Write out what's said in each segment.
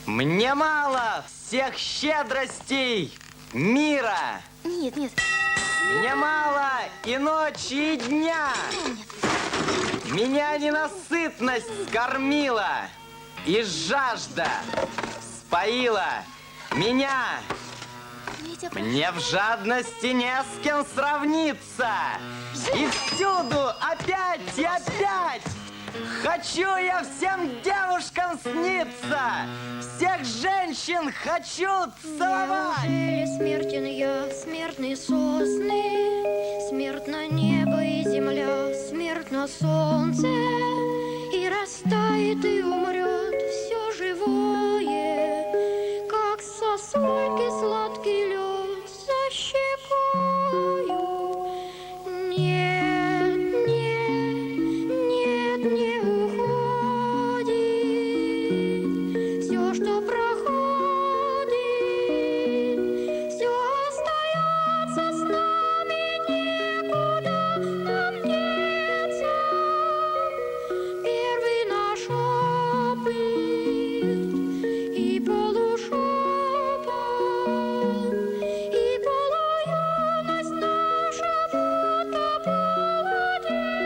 Мне мало всех щедростей мира. Нет, нет. Мне мало и ночи, и дня. Меня ненасытность скормила, и жажда споила меня. Мне в жадности не с кем сравниться. И всюду опять и опять хочу я всем девушкам сниться. Всех женщин хочу целовать. Неужели смертен я, смертные сосны, смертно небо и земля, смертно солнце, и растает и умрет все живое, как сосульки сладкий лед за щекою. Нет, нет, нет, не уходит все, что проходит, все остается с нами, некуда нам деться. Первый наш опыт и полушепот, и полуюность наша, будто полудетство.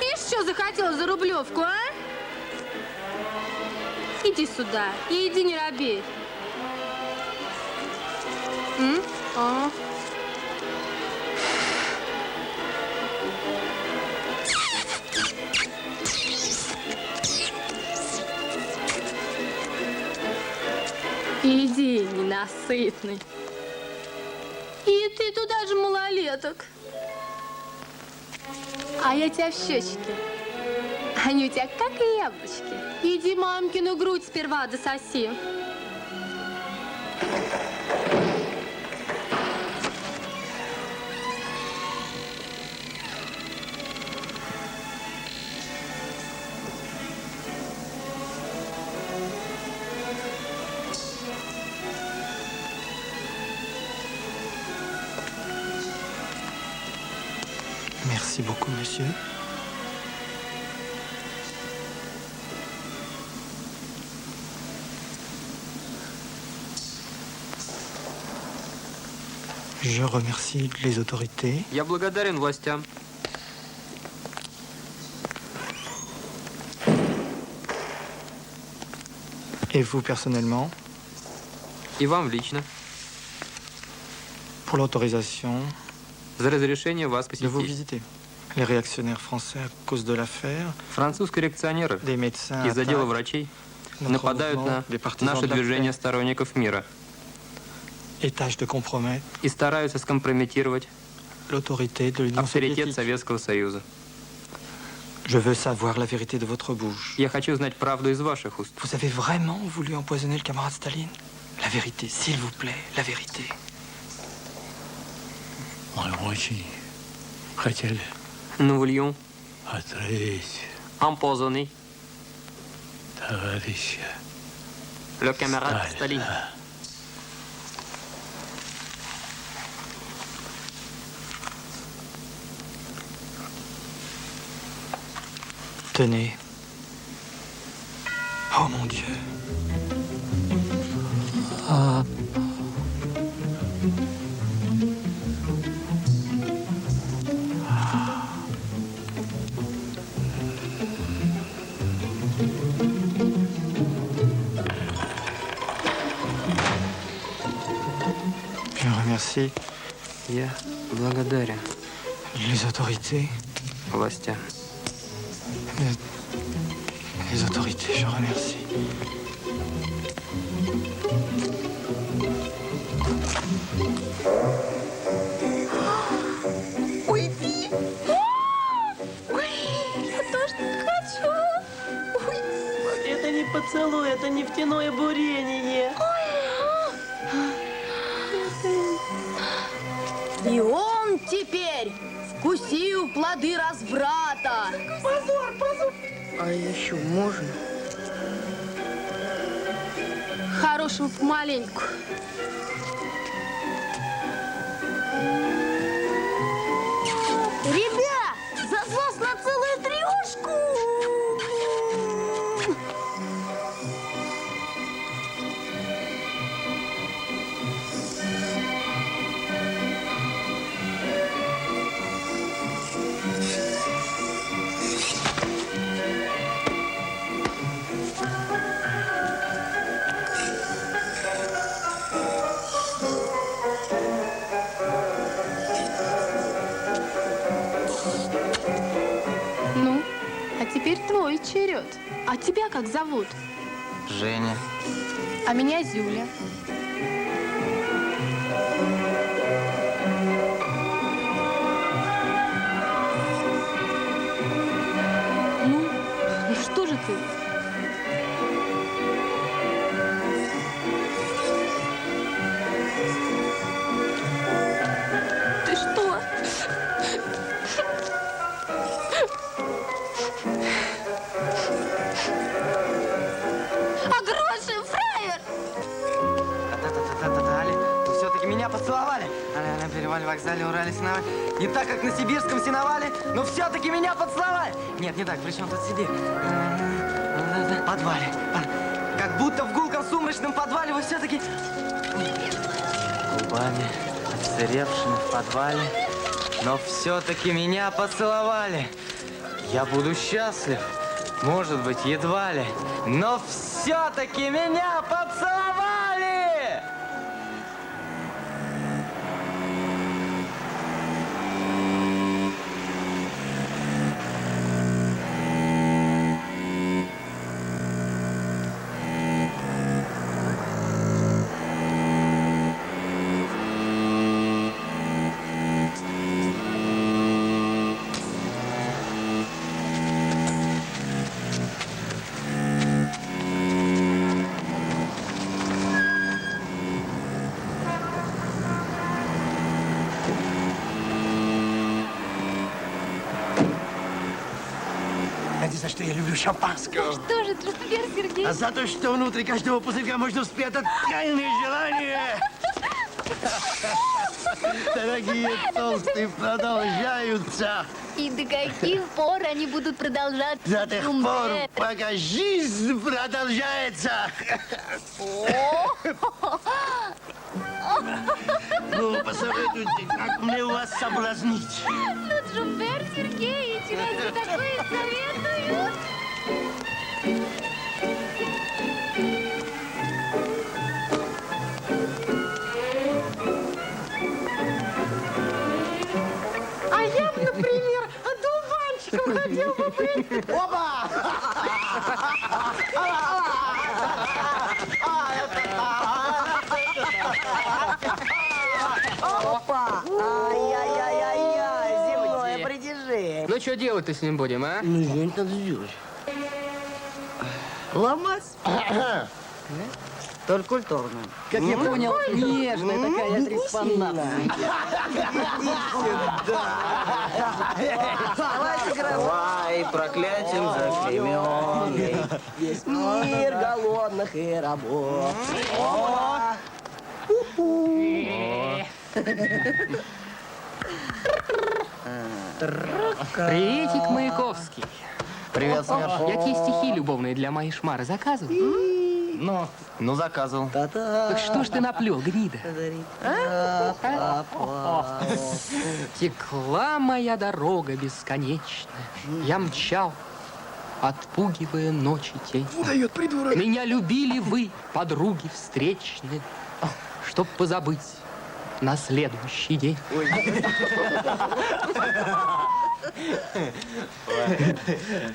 И что захотел за рублевку, а? Иди сюда и иди не робей. А? Иди, ненасытный. И ты туда же, малолеток. А я тебя в щечки. Они у тебя как яблочки. Иди мамкину грудь сперва дососи. Merci beaucoup, monsieur. Je remercie les autorités. Я благодарен властям. Et vous personnellement И вам лично. pour l'autorisation За разрешение вас de vous посетить. visiter. Les réactionnaires français, à cause de l'affaire, Французские реакционеры des médecins из отдела attaquent врачей notre нападают mouvement, на des partisans наше de la движение paix, сторонников мира et tâchent de compromettre и стараются скомпрометировать l'autorité de l'Union Авторитет soviétique. Советского Союза. Je veux savoir la vérité de votre bouche. Я хочу знать правду из ваших уст. Vous avez vraiment voulu empoisonner le camarade Staline? La vérité, s'il vous plaît, la vérité. Мы очень хотели Nous voulions отравить empoisonner товарища le camarade Сталина. Staline. Tenez. Oh mon Dieu. Je remercie Я благодарен les autorités. властям. Les autorités, je remercie. Уйди! Ой, я тоже так хочу! Ой, Это не поцелуй, это нефтяное бурение. И он теперь вкусил плоды разврата. Позор, позор. А еще можно? Хорошего помаленьку. ребят, засос на целую трешку! Ну, а теперь твой черед. А тебя как зовут? Женя. А меня Зюля. Ну что же ты? Ты что? А гроши, фраер! Али, вы все-таки меня поцеловали. На перевале, вокзале, Урале, сеновале. Не так, как на сибирском сеновале, но все-таки меня поцеловали. Нет, не так, при чем тут Сибирь? Подвале. Как будто в гулком сумрачном подвале вы все-таки... Губами, отсыревшими в подвале, но все-таки меня поцеловали. Я буду счастлив, может быть, едва ли, но все-таки меня поцеловали! Знаете, за что я люблю шампанское? Что же, Трустбер Сергей? А за то, что внутри каждого пузырька можно спрятать тайные желания. Дорогие толстые продолжаются И до каких пор они будут продолжаться? до тех пор, пока жизнь продолжается. Ну, посоветуйте, как мне вас соблазнить. Ну, Трустбер Сергеевич, разве такое советуют? А я бы, например, одуванчиком ходил бы бы. Опа! Опа! Ай-яй-яй-яй! Ну, что делать-то с ним будем, а? Ну, что надо сделать? Ломать? Только культурно. Как я понял, нежная такая трепанация. Давай, проклятием заклеймённый. Весь мир голодных и рабов. Приветик, Маяковский. Привет, Смерш. Я тебе стихи любовные для моей шмары заказывал. Ну, заказывал. Так что ж ты наплел, гнида? Текла моя дорога бесконечная. Я мчал, отпугивая ночи тень. Дает придурок. Меня любили вы, подруги встречные, чтоб позабыть на следующий день.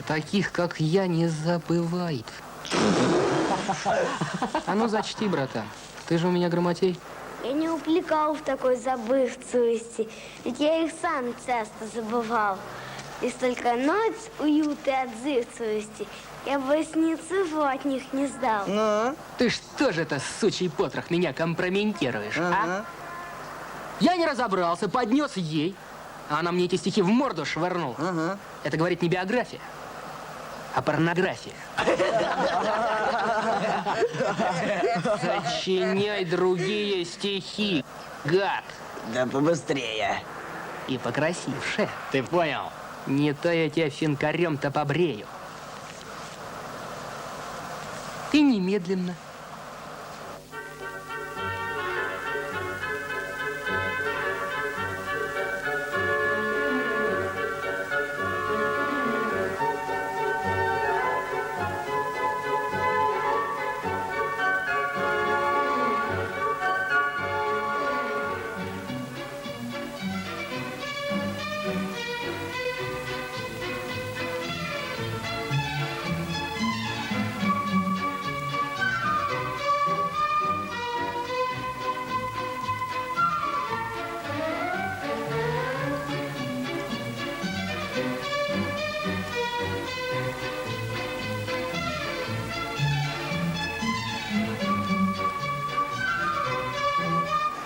Таких, как я, не забывает. А ну, зачти, братан. Ты же у меня грамотей. Я не уплекал в такой забывцевости, ведь я их сам часто забывал. И столько ночь уюта и отзывчивости, я бы ни цифру от них не сдал. Ты что же это, сучий потрох, меня компрометируешь, а? Я не разобрался, поднес ей, а она мне эти стихи в морду швырнула. Это, говорит, не биография, а порнография. Сочиняй другие стихи, гад. Да побыстрее. И покрасивше. Ты понял? Не то я тебя финкарем-то побрею. Ты немедленно.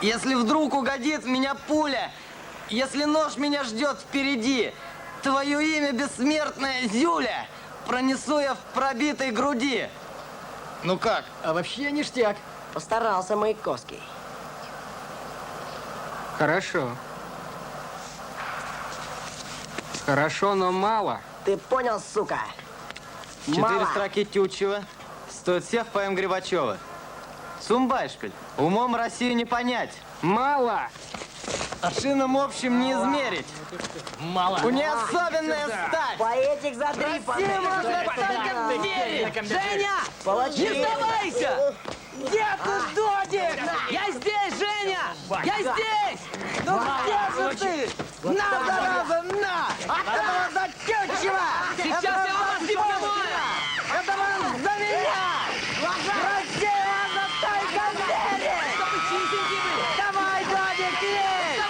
Если вдруг угодит в меня пуля, если нож меня ждет впереди, твое имя бессмертное Зюля пронесу я в пробитой груди. Ну как? А вообще ништяк. Постарался Маяковский. Хорошо. Хорошо, но мало. Ты понял, сука? 4 Мало. строки Тютчева стоят всех поэм Грибачева. Сумбайшпиль. Умом Россию не понять. Мало. Шинам общим не измерить. Мало. У нее особенная стать. Поэтик задрипанный. России можно только верить. Женя! Палачи. Не сдавайся! Где ты, Додик? Я здесь, Женя! Я здесь! Ну где же ты? На, зараза, на! Это за Тютчева! Сейчас я вас не понимаю! Это за меня! Россия за только верит! Давай, Додик, есть!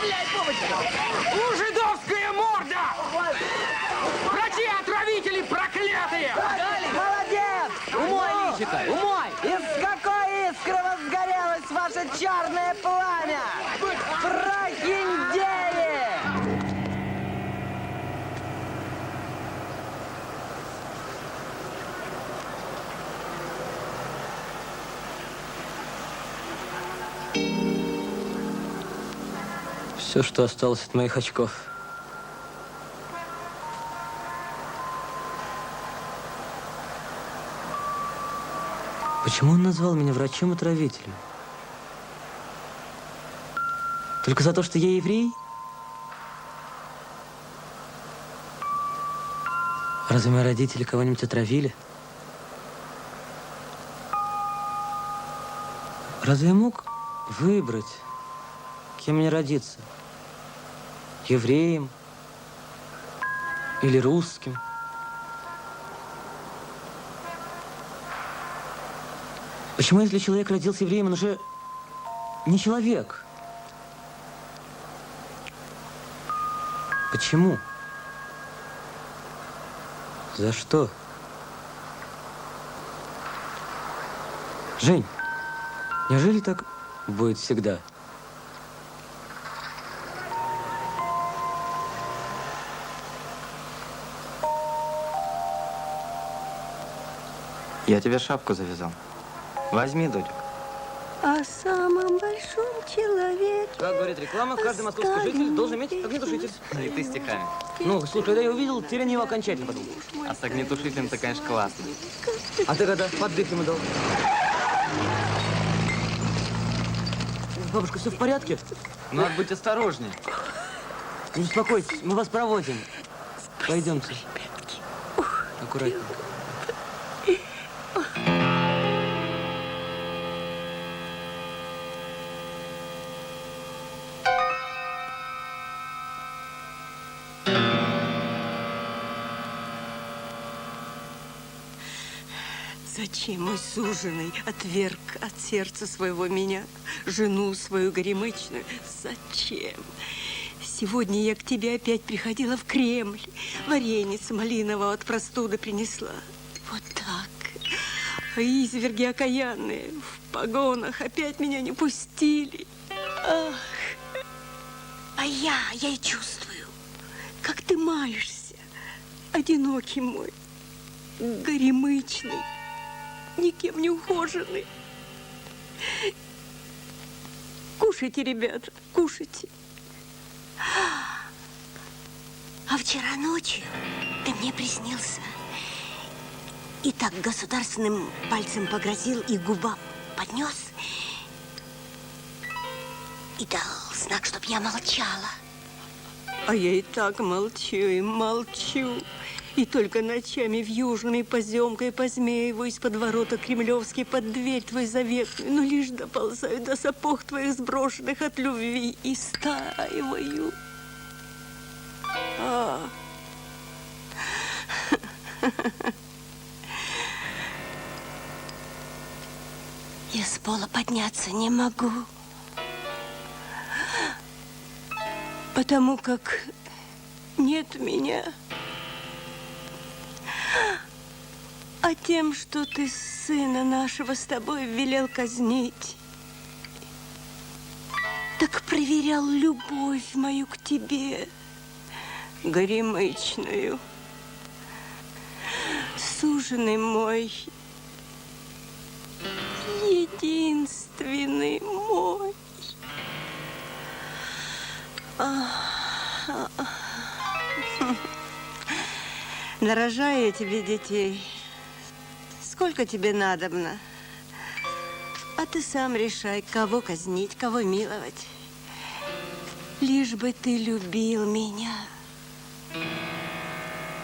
Жидовская морда! Врачи, отравители проклятые! Молодец! Умой, личико, умой! Из какой искры возгорелось ваше черное пламя? Прохиндеи! Все, что осталось от моих очков. Почему он назвал меня врачом-отравителем? Только за то, что я еврей? Разве мои родители кого-нибудь отравили? Разве я мог выбрать, кем мне родиться? Евреем или русским? Почему, если человек родился евреем, он уже не человек? Почему? За что? Жень, неужели так будет всегда? Я тебе шапку завязал. Возьми, Дудь. О самом большом человеке. Как говорит реклама, каждый московский житель должен иметь огнетушитель. И ты стихами. Ну, слушай, когда я увидел, теперь не окончательно подумал. А с огнетушителем-то, конечно, классно. А ты когда поддых ему дал? Бабушка, все в порядке? Надо быть осторожней. Не успокойтесь, мы вас проводим. Пойдемте. Аккуратненько. Зачем мой суженый отверг от сердца своего меня, жену свою горемычную? Зачем? Сегодня я к тебе опять приходила в Кремль, вареница малинового от простуды принесла. Вот так. А изверги окаянные в погонах опять меня не пустили. Ах! А я и чувствую, как ты маешься, одинокий мой, горемычный, никем не ухоженный. Кушайте, ребята, кушайте. А вчера ночью ты мне приснился. И так государственным пальцем погрозил и губам поднес. И дал знак, чтоб я молчала. А я и так молчу, и молчу. И только ночами в Южном и поземкой позмеиваюсь под ворота кремлевские, под дверь твой заветную, но лишь доползаю до сапог твоих сброшенных от любви и стаиваю. Я с пола подняться не могу. Потому как нет меня. А тем, что ты сына нашего с тобой велел казнить, так проверял любовь мою к тебе, горемычную. Суженый мой, единственный мой. Нарожаю я тебе детей. Сколько тебе надобно? А ты сам решай, кого казнить, кого миловать. Лишь бы ты любил меня,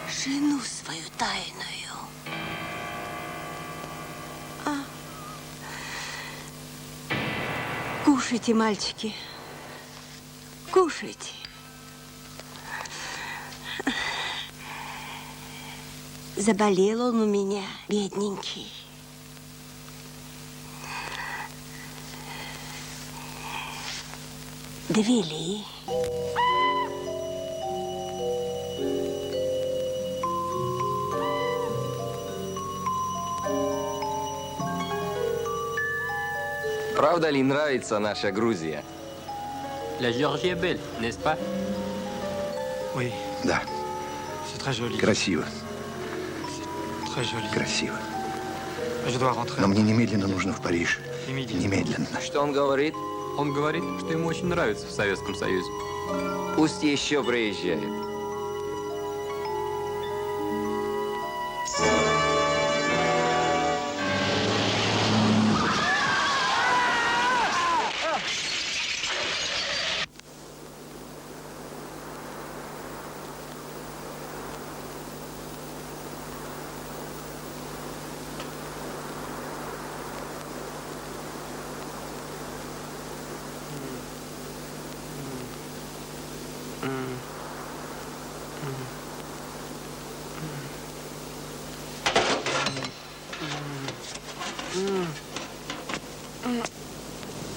жену свою тайную. Кушайте, мальчики, кушайте. Заболел он у меня, бедненький. Довели. Правда ли нравится наша Грузия? La Géorgie est belle, n'est-ce pas? Oui, Да, c'est très joli. красиво, Très joli. красиво. Je dois rentrer. Но мне немедленно нужно в Париж. Немедленно. Немедленно. Что он говорит? Он говорит, что ему очень нравится в Советском Союзе. Пусть еще приезжает.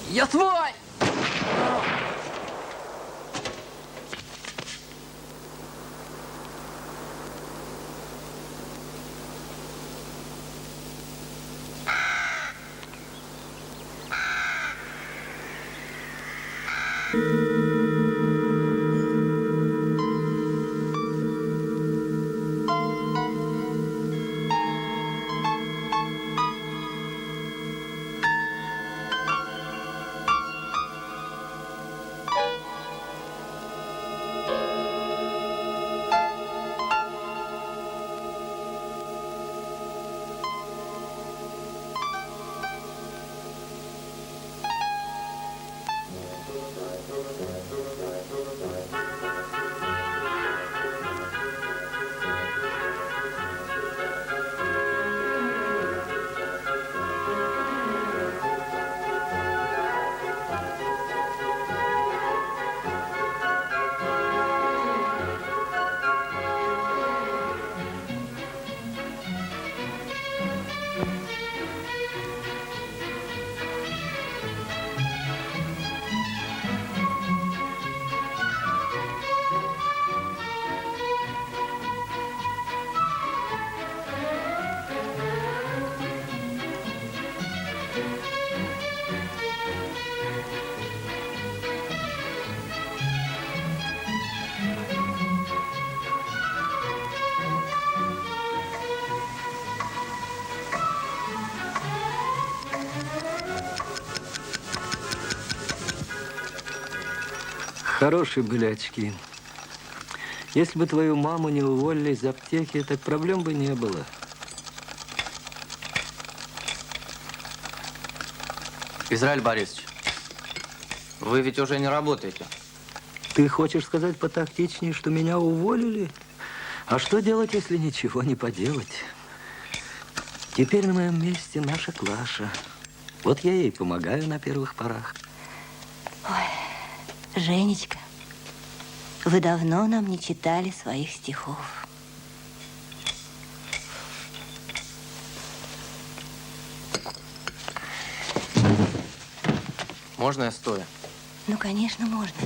Я твой! Хорошие были очки. Если бы твою маму не уволили из аптеки, так проблем бы не было. Израиль Борисович, вы ведь уже не работаете. Ты хочешь сказать потактичнее, что меня уволили? А что делать, если ничего не поделать? Теперь на моем месте наша Клаша. Вот я ей помогаю на первых порах. Ой, Женечка, вы давно нам не читали своих стихов. Можно я стоя? Ну, конечно, можно.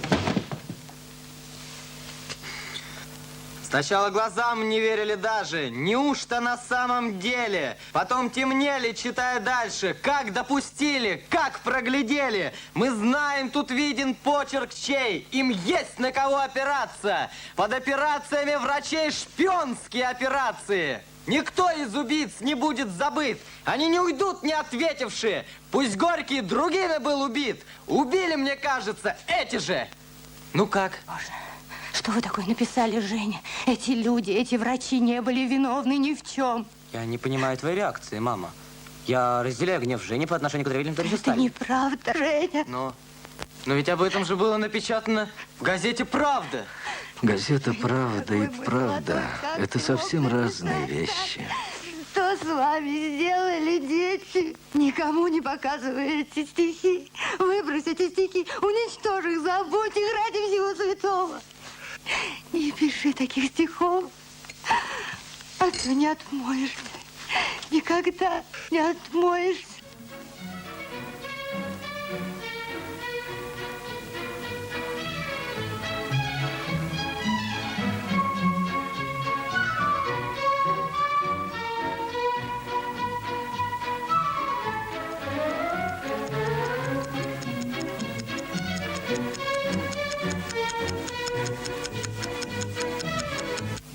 Сначала глазам не верили даже. Неужто на самом деле? Потом темнели, читая дальше. Как допустили, как проглядели. Мы знаем, тут виден почерк чей. Им есть на кого опираться. Под операциями врачей шпионские операции. Никто из убийц не будет забыт. Они не уйдут, не ответившие. Пусть Горький другими был убит. Убили, мне кажется, эти же. Ну как? Боже. Что вы такое написали, Женя? Эти люди, эти врачи не были виновны ни в чем. Я не понимаю твоей реакции, мама. Я разделяю гнев Жени по отношению к Древельным товарищу Это Сталину. неправда, Женя. Но ведь об этом же было напечатано в газете «Правда». Газета «Правда» и «Правда» – это совсем разные вещи. Что с вами сделали дети? Никому не показываете стихи. Выбросите стихи, уничтожь их, забудь их ради всего святого. Не пиши таких стихов, а то не отмоешься. Никогда не отмоешься.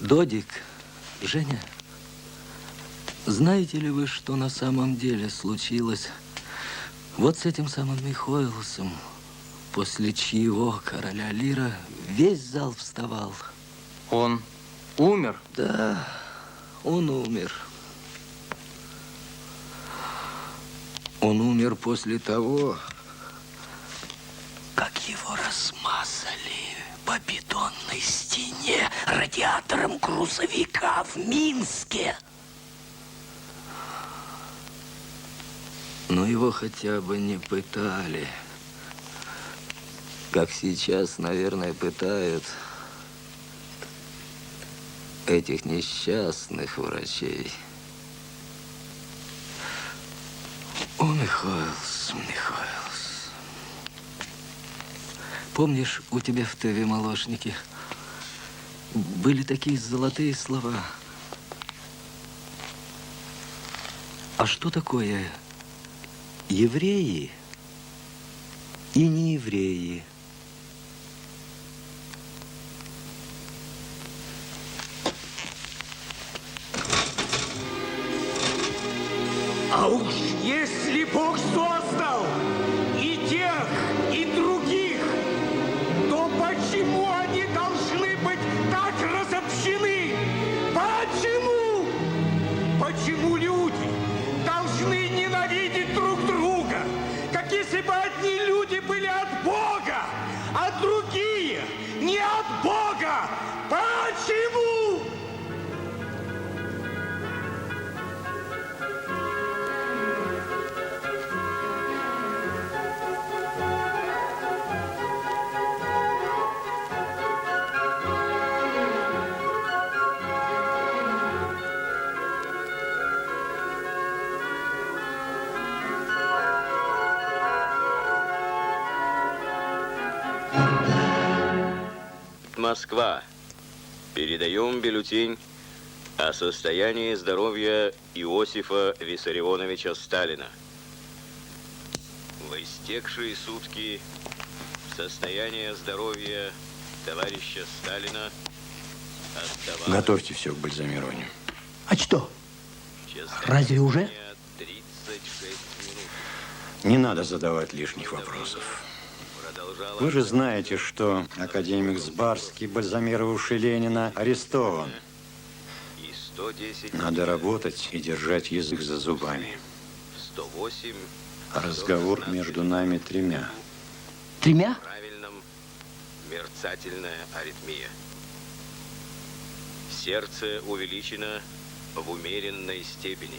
Додик, Женя, знаете ли вы, что на самом деле случилось вот с этим самым Михоэлсом, после чьего короля Лира весь зал вставал? Он умер? Да, он умер. Он умер после того, как его размазали по бетонной стене радиатором грузовика в Минске. Но его хотя бы не пытали. Как сейчас, наверное, пытают этих несчастных врачей. О, Михоэлс. Помнишь, у тебя в ТВ «Молочники» были такие золотые слова? А что такое евреи и неевреи? А уж если Бог создал и тех, и других, то почему они должны быть так разобщены? Почему? Почему люди должны ненавидеть друг друга, как если бы одни люди были от Бога, а другие не от Бога? Почему? Москва. Передаем бюллетень о состоянии здоровья Иосифа Виссарионовича Сталина. В истекшие сутки состояние здоровья товарища Сталина оставалось... Готовьте все к бальзамированию. А что? Разве уже? 36 минут. Не надо задавать лишних вопросов. Вы же знаете, что академик Сбарский, бальзамировавший Ленина, арестован. И 110 Надо работать и держать язык за зубами. 108 Разговор между нами тремя. Тремя? правильном мерцательная аритмия. Сердце увеличено в умеренной степени.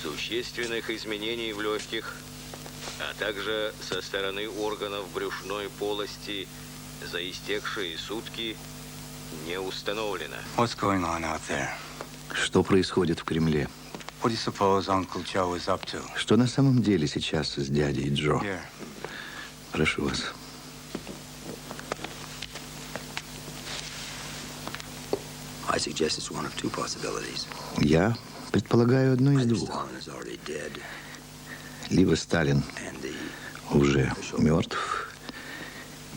Существенных изменений в легких, а также со стороны органов брюшной полости за истекшие сутки не установлено. What's going on out there? Что происходит в Кремле? What do you suppose Uncle Joe is up to? Что на самом деле сейчас с дядей Джо? Here. Прошу вас. I suggest it's one of two possibilities. Я предполагаю одно из двух. Stalin is already dead, Либо Сталин and the уже мертв,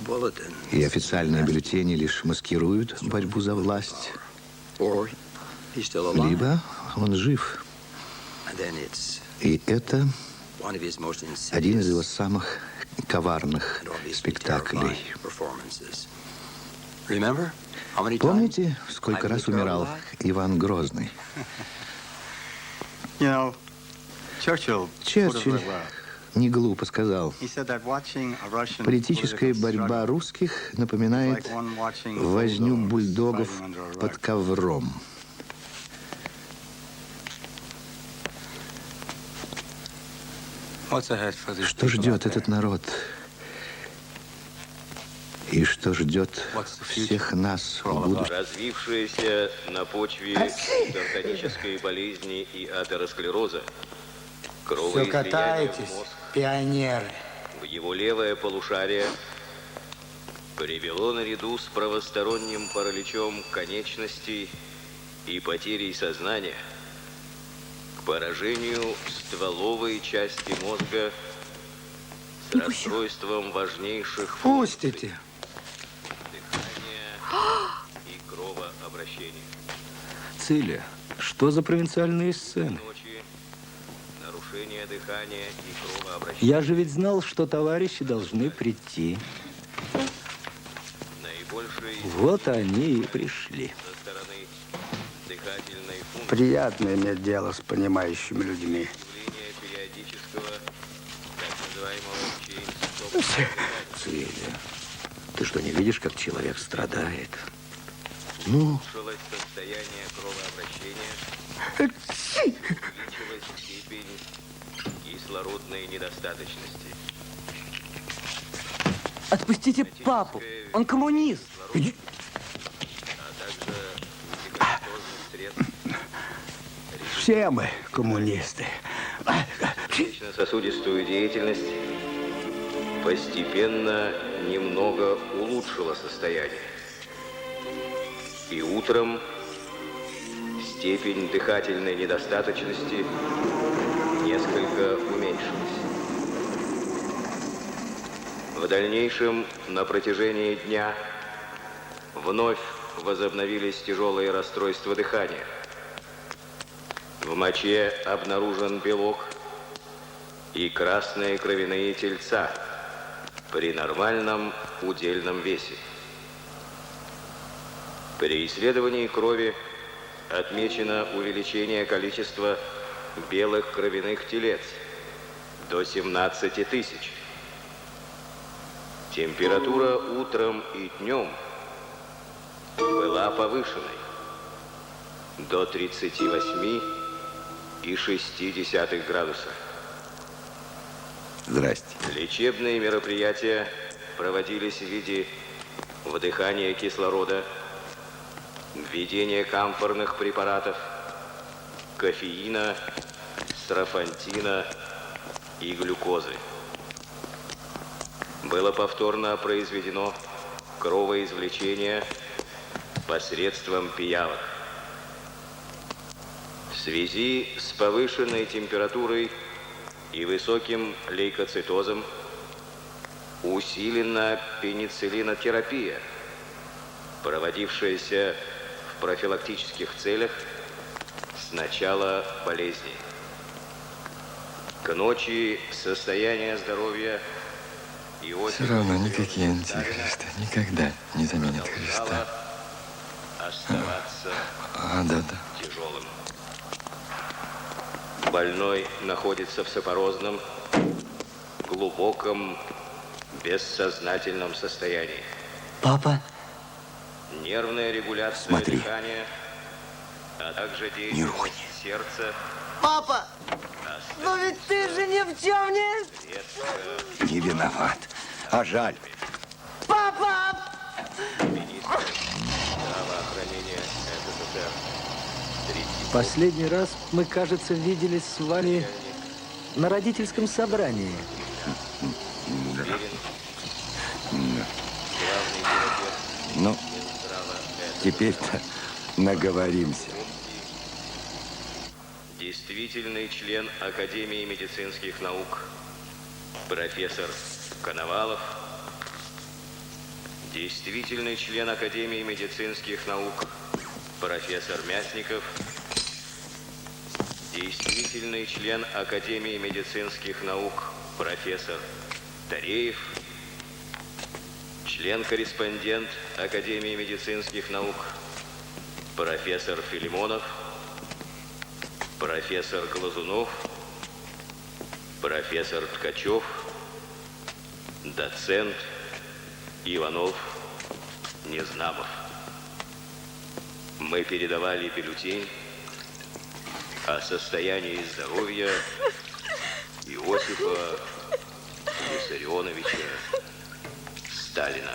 bulletin, и официальные бюллетени лишь маскируют борьбу за власть, or he's still alive. либо он жив. And then it's И это one of his most один из его insidious самых коварных and obviously спектаклей. terrifying performances. Remember how many times? Помните, сколько раз умирал Иван Грозный? You know, Churchill put it Черчилль very well. не глупо сказал, He said that watching a Russian политическая political борьба struggle русских is напоминает like one watching возню bulldogs бульдогов fighting under a под rug. ковром. What's ahead for this Что people ждет out there? этот народ? И что ждет всех нас в будущем? Развившаяся на почве гипертонической болезни и атеросклероза, Все кровоизлияние катаетесь, в мозг, пионеры. в его левое полушарие привело наряду с правосторонним параличом конечностей и потерей сознания к поражению стволовой части мозга с расстройством важнейших Пустите. и кровообращения. Циля, что за провинциальные сцены? Ночи, нарушение дыхания и кровообращения. Я же ведь знал, что товарищи должны прийти. Наибольший Вот они и пришли. со стороны дыхательной функции Приятно иметь дело с понимающими людьми. явления периодического, так называемого чейнстопа. Циля, ты что, не видишь, как человек страдает? Ну, Улучшилось состояние кровообращения, увеличилась степень кислородной недостаточности. Отпустите папу, он коммунист. А также медикаментозных средств, Все мы коммунисты. сердечно-сосудистую деятельность постепенно немного улучшила состояние. И утром степень дыхательной недостаточности несколько уменьшилась. В дальнейшем, на протяжении дня, вновь возобновились тяжелые расстройства дыхания. В моче обнаружен белок и красные кровяные тельца при нормальном удельном весе. При исследовании крови отмечено увеличение количества белых кровяных телец до 17 тысяч. Температура утром и днем была повышенной до 38,6 градуса. здрасте. Лечебные мероприятия проводились в виде вдыхания кислорода, введения камфорных препаратов, кофеина, строфантина и глюкозы. Было повторно произведено кровоизвлечение посредством пиявок. В связи с повышенной температурой и высоким лейкоцитозом усилена пенициллинотерапия, проводившаяся в профилактических целях с начала болезни. К ночи состояние здоровья Все равно никакие антихристы никогда не заменят Христа. Да. Тяжелым. Больной находится в сапорозном, глубоком, бессознательном состоянии. Папа? Нервная регуляция дыхания, а также деятельность сердца. Папа! Но ведь ты же ни в чем не... Не виноват, а жаль. Папа! Министр здравоохранения СССР. Последний раз мы, кажется, виделись с вами на родительском собрании. Ну, теперь-то наговоримся. Действительный член Академии медицинских наук, профессор Коновалов. Действительный член Академии медицинских наук, профессор Мясников. Действительный член Академии медицинских наук, профессор Тареев. Член-корреспондент Академии медицинских наук, профессор Филимонов. Профессор Глазунов, профессор Ткачев, доцент Иванов, Незнамов. Мы передавали бюллетень о состоянии здоровья Иосифа Виссарионовича Сталина.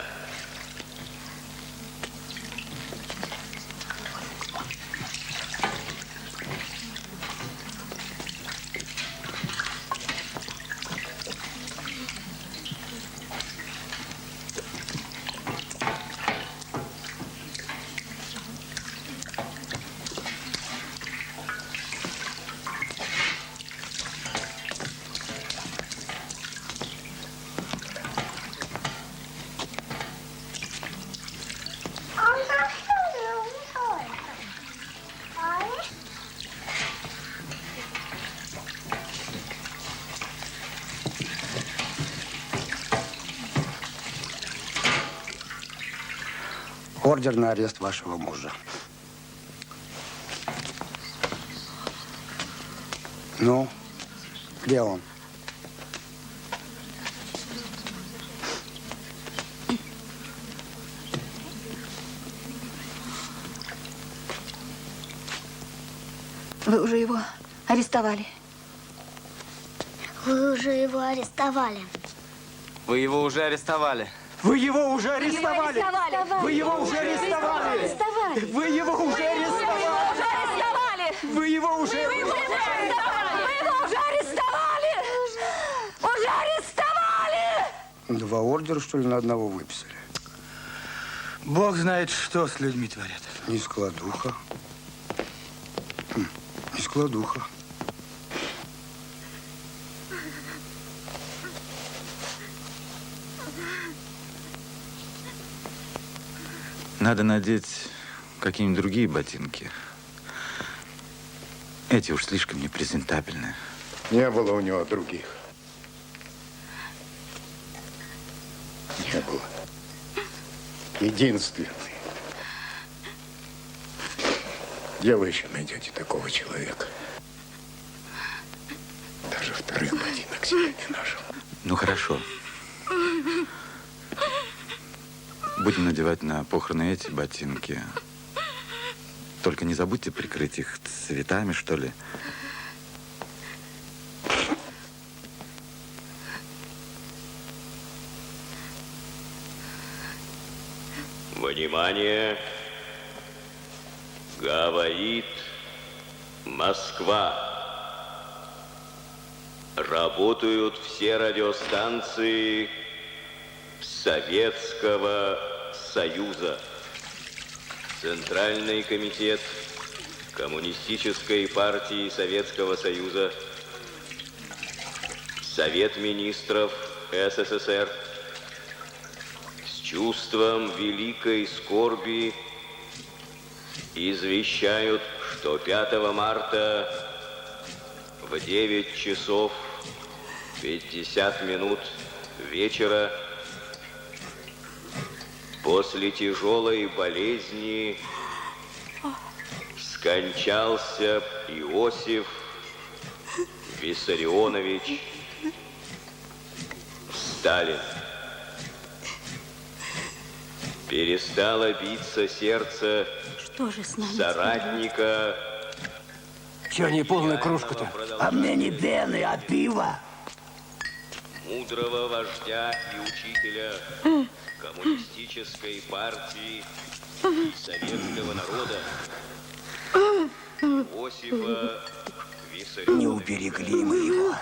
Ордер на арест вашего мужа. Ну, где он? Вы уже его арестовали. Вы уже его арестовали. Вы его уже арестовали. Вы его уже арестовали! Вы его уже арестовали! Вы его уже арестовали! Вы его уже арестовали! Уже арестовали! Два ордера, что ли, на одного выписали? Бог знает, что с людьми творят. Не складуха. Не складуха. Надо надеть какие-нибудь другие ботинки. Эти уж слишком непрезентабельные. Не было у него других. Не было. Единственный. Где вы еще найдете такого человека? Даже вторых ботинок себе не нашел. Ну, хорошо. Будем надевать на похороны эти ботинки. Только не забудьте прикрыть их цветами, что ли. Внимание! Говорит Москва. Работают все радиостанции Советского Союза. Центральный комитет Коммунистической партии Советского Союза, Совет министров СССР с чувством великой скорби извещают, что 5 марта в 9 часов 50 минут вечера после тяжелой болезни скончался Иосиф Виссарионович Сталин. Перестало биться сердце Что же с нами? соратника. Че не полную кружку-то? А мне не пены, а пиво. Мудрого вождя и учителя коммунистической партии и советского народа Иосифа Виссарионовича. Не уберегли мы его.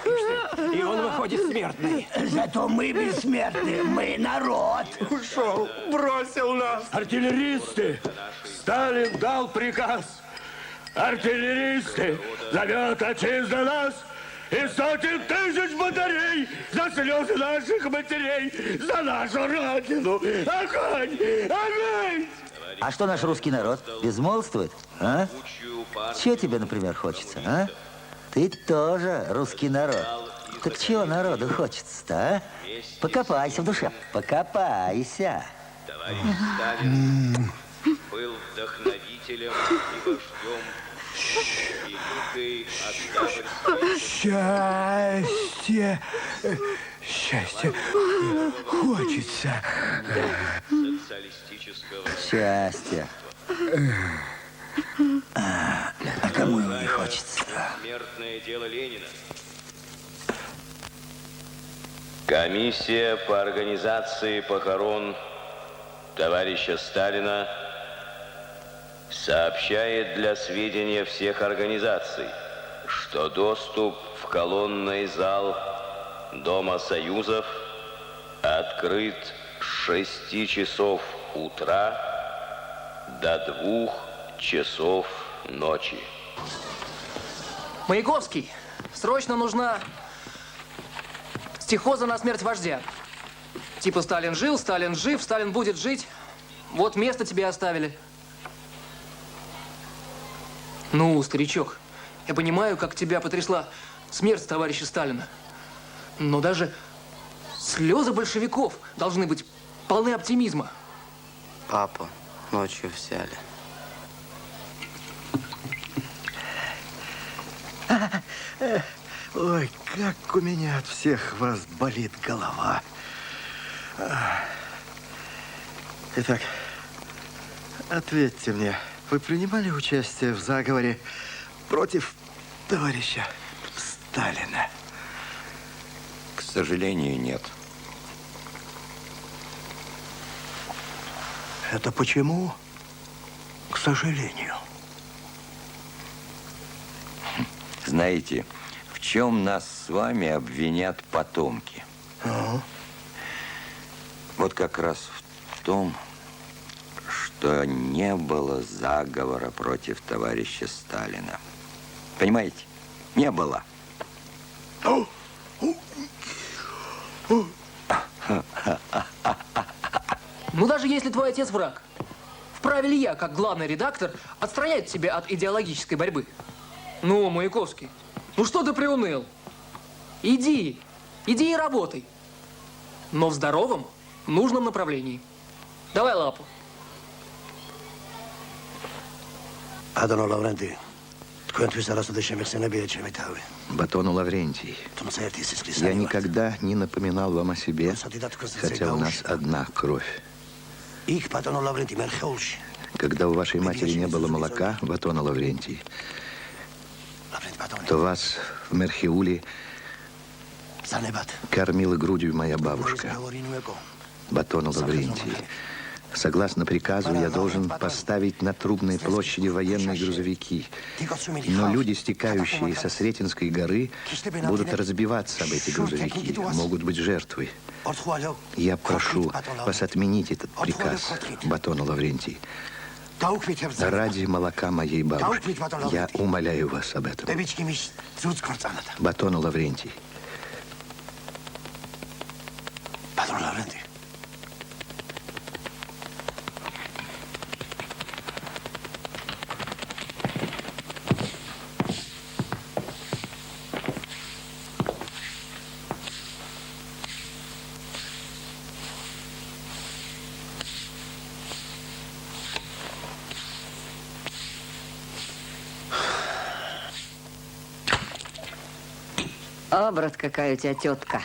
И он выходит смертный. Зато мы бессмертные, мы народ. Ушел, бросил нас. Артиллеристы! Сталин дал приказ. Артиллеристы! Зовет отчизна нас! И сотен тысяч батарей за слезы наших матерей, за нашу родину! Огонь! Огонь! А что наш русский народ? Безмолвствует? А? Чего тебе, например, хочется, а? Ты тоже русский народ. Так чего народу хочется-то, а? Покопайся в душе, покопайся. Товарищ Сталин был вдохновителем и вождем великой Октябрьской. Счастье! Счастье хочется. Социалистического. Счастье. А кому его не хочется? Смертное дело Ленина. Комиссия по организации похорон товарища Сталина сообщает для сведения всех организаций, что доступ в колонный зал Дома Союзов открыт с 6 часов утра до 2 часов ночи. Маяковский, срочно нужна стихоза на смерть вождя. Типа Сталин жил, Сталин жив, Сталин будет жить. Вот место тебе оставили. Ну, старичок, я понимаю, как тебя потрясла смерть товарища Сталина. Но даже слезы большевиков должны быть полны оптимизма. Папу ночью взяли. Ой, как у меня от всех вас болит голова. Итак, ответьте мне, вы принимали участие в заговоре против товарища Сталина? К сожалению, нет. Это почему? К сожалению. Знаете, в чем нас с вами обвинят потомки? Вот как раз в том, что не было заговора против товарища Сталина. Понимаете? Не было. Ну, даже если твой отец враг, вправе ли я, как главный редактор, отстранять тебя от идеологической борьбы? Ну, Маяковский, ну что ты приуныл? Иди и работай. Но в здоровом, нужном направлении. Давай лапу. Адано Лавренти, Батону Лаврентий, я никогда не напоминал вам о себе, хотя у нас одна кровь. Когда у вашей матери не было молока, Батона Лаврентий, то вас в Мерхиуле кормила грудью моя бабушка, Батона Лаврентий. Согласно приказу, я должен поставить на Трубной площади военные грузовики. Но люди, стекающие со Сретенской горы, будут разбиваться об эти грузовики, могут быть жертвой. Я прошу вас отменить этот приказ, Батона Лаврентий. Ради молока моей бабушки. Я умоляю вас об этом. Батона Лаврентий. Батона Лаврентий. О, брат, какая у тебя тетка.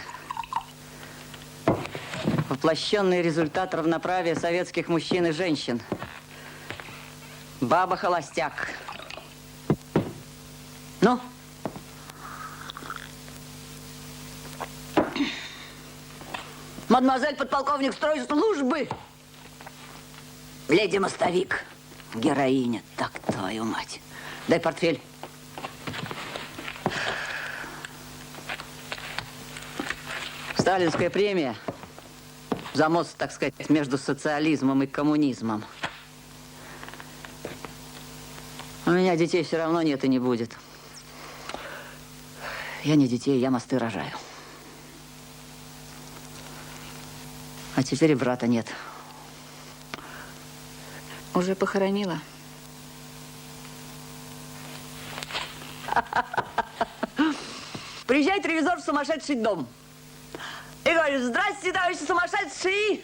Воплощенный результат равноправия советских мужчин и женщин. Баба-холостяк. Ну? Мадемуазель подполковник стройслужбы. Леди-мостовик. Героиня. Так, твою мать. Дай портфель. Сталинская премия за мост, так сказать, между социализмом и коммунизмом. У меня детей все равно нет и не будет. Я не детей, я мосты рожаю. А теперь и брата нет. Уже похоронила? Приезжает ревизор в сумасшедший дом. И говорит: здрасте, товарищи сумасшедшие.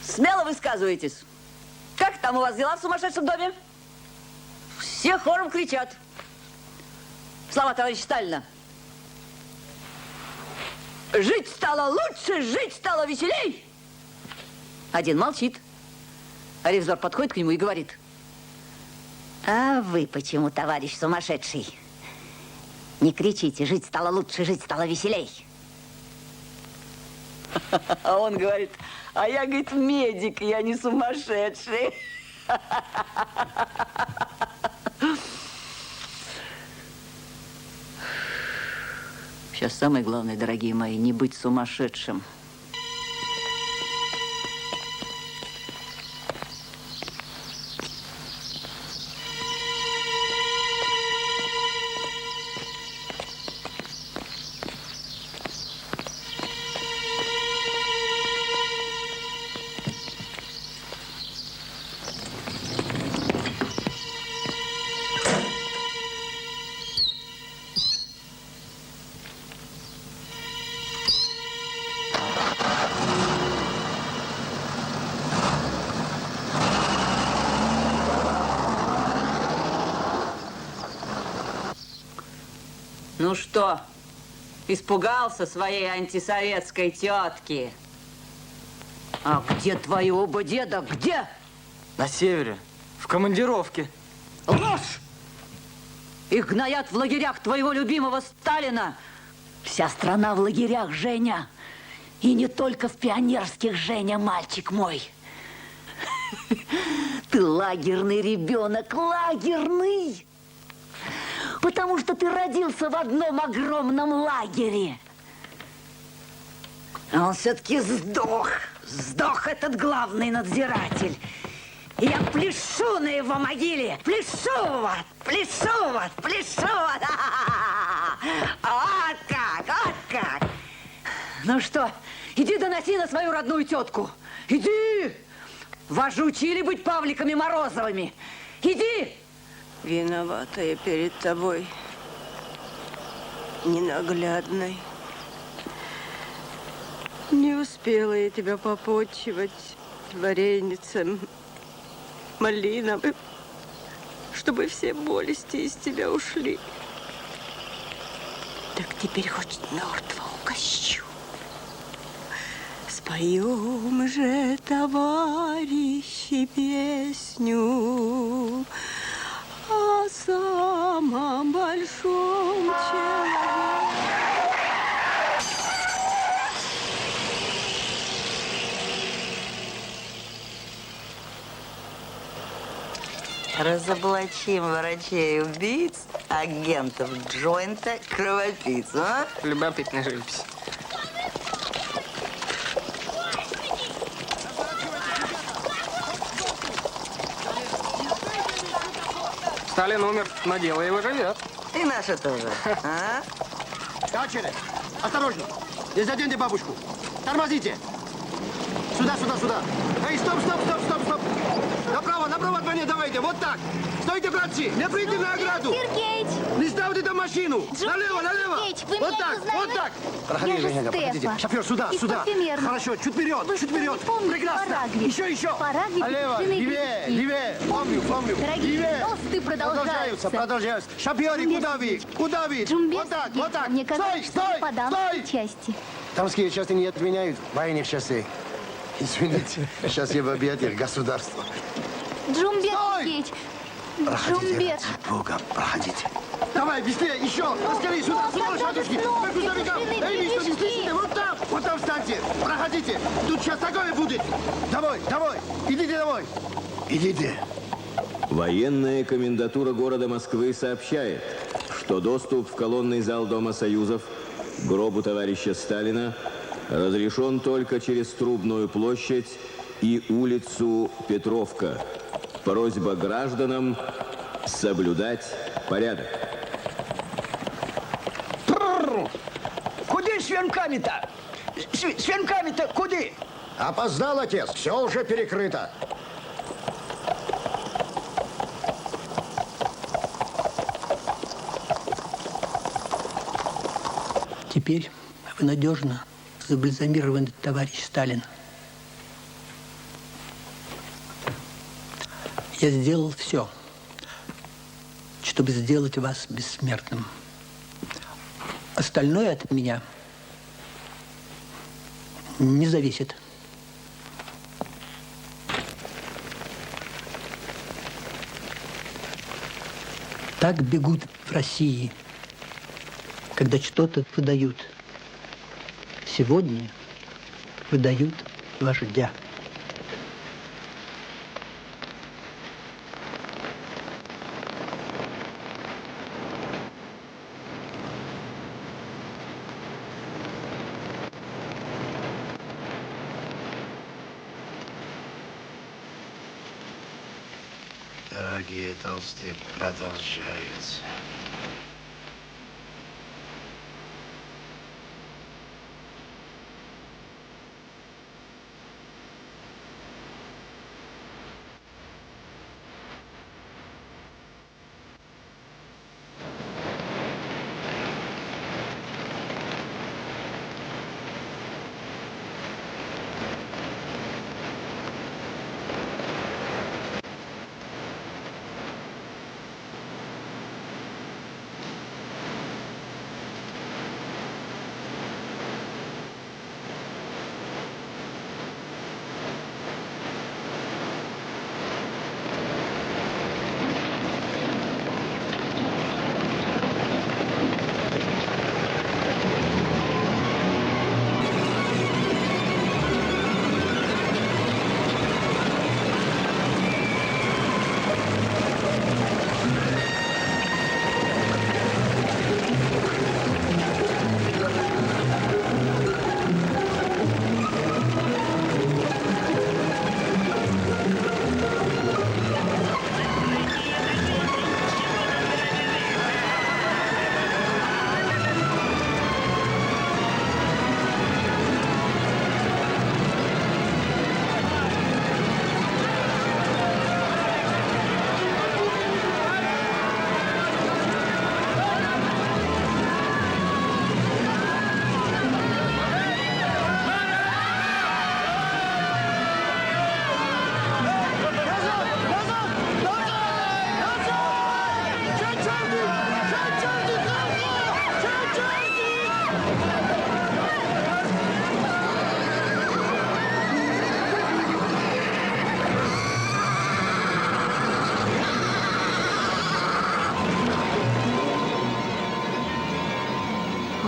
Смело высказывайтесь. Как там у вас дела в сумасшедшем доме? Все хором кричат: слава товарища Сталина. Жить стало лучше, жить стало веселей. Один молчит. А ревизор подходит к нему и говорит: а вы почему, товарищ сумасшедший, не кричите: жить стало лучше, жить стало веселей? А он говорит: а я, говорит, медик, я не сумасшедший. Сейчас самое главное, дорогие мои, не быть сумасшедшим. Ну что, испугался своей антисоветской тетки? А где твои оба деда? Где? На севере, в командировке. Ложь! Их гноят в лагерях твоего любимого Сталина. Вся страна в лагерях, Женя. И не только в пионерских, Женя, мальчик мой. Ты лагерный ребенок, лагерный. Потому что ты родился в одном огромном лагере. А он все-таки сдох. Сдох этот главный надзиратель. И я пляшу на его могиле. Пляшу вот, пляшу вот, пляшу вот. Вот как, вот как. Ну что, иди доноси на свою родную тетку. Иди. Вас же учили быть Павликами Морозовыми. Иди. Виновата я перед тобой, ненаглядной. Не успела я тебя попотчевать вареницем малиновым, чтобы все болести из тебя ушли. Так теперь хоть мертвого угощу. Споем же, товарищи, песню о самом большом человеке. Разоблачим врачей убийц, агентов джойнта, кровопийц, а? Любопытная живопись. Сталин умер, но дело его живет. И наша тоже, а? Очередь! Осторожней! Не заденьте бабушку! Тормозите! Сюда, сюда, сюда! Эй, стоп, стоп, стоп, стоп, стоп! Направо, направо от меня давайте! стойте, вот так. Стойте, братцы, не прыгайте на ограду. Сергеич! Не ставьте там машину. Налево, налево. Сергеич, вы Вот меня так, не знаете? вот так. Проходи, Я же Женя, проходите. Стефа. Шофер, сюда, Из сюда. парфюмерной. Хорошо, чуть вперед, Вы чуть что, не вперед. помните Прекрасно. Парагви? Еще, еще. Парагви Налево, петушиные левее, грибки. левее. Помню, помню. Дорогие Левее. тосты продолжаются. Продолжаются. Шоферы, куда вы? Куда вы? Вот так, вот так. Мне Стой, казалось, что стой, вы по дамской стой. части. Дамские части не отменяют военных частей. Извините, сейчас я в объятиях государства. Джумбет Сергеич! Джумбет! Бога, проходите. Давай, быстрее, еще! Скорее сюда, сюда, шатушки! К грузовикам! Эй, вы что, не слышите? Вот там встаньте! Проходите! Тут сейчас такое будет! Домой, домой! Идите домой! Идите! Военная комендатура города Москвы сообщает, что доступ в колонный зал Дома Союзов к гробу товарища Сталина разрешен только через Трубную площадь и улицу Петровка. Просьба гражданам соблюдать порядок. Куди с венками-то? С венками-то куди? Опоздал, отец, все уже перекрыто. Теперь вы надежно забальзамированы, товарищ Сталин. Я сделал все, чтобы сделать вас бессмертным. Остальное от меня не зависит. Так бегут в России, когда что-то выдают. Сегодня выдают вождя. Дорогие толстые продолжаются.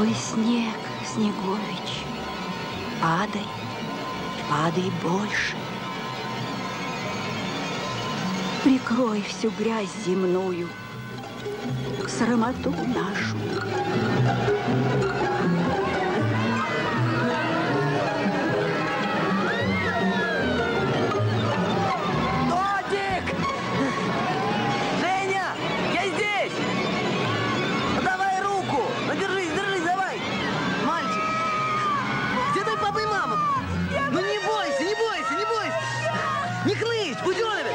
Ой, снег, Снегович, падай, падай больше. Прикрой всю грязь земную, срамоту нашу. Додик! Женя, я здесь! Давай руку! Ну, держись, держись, давай! Мальчик! Где твой папа и мама? Ну не бойся, не бойся, не бойся! Не хнычь, буденовец!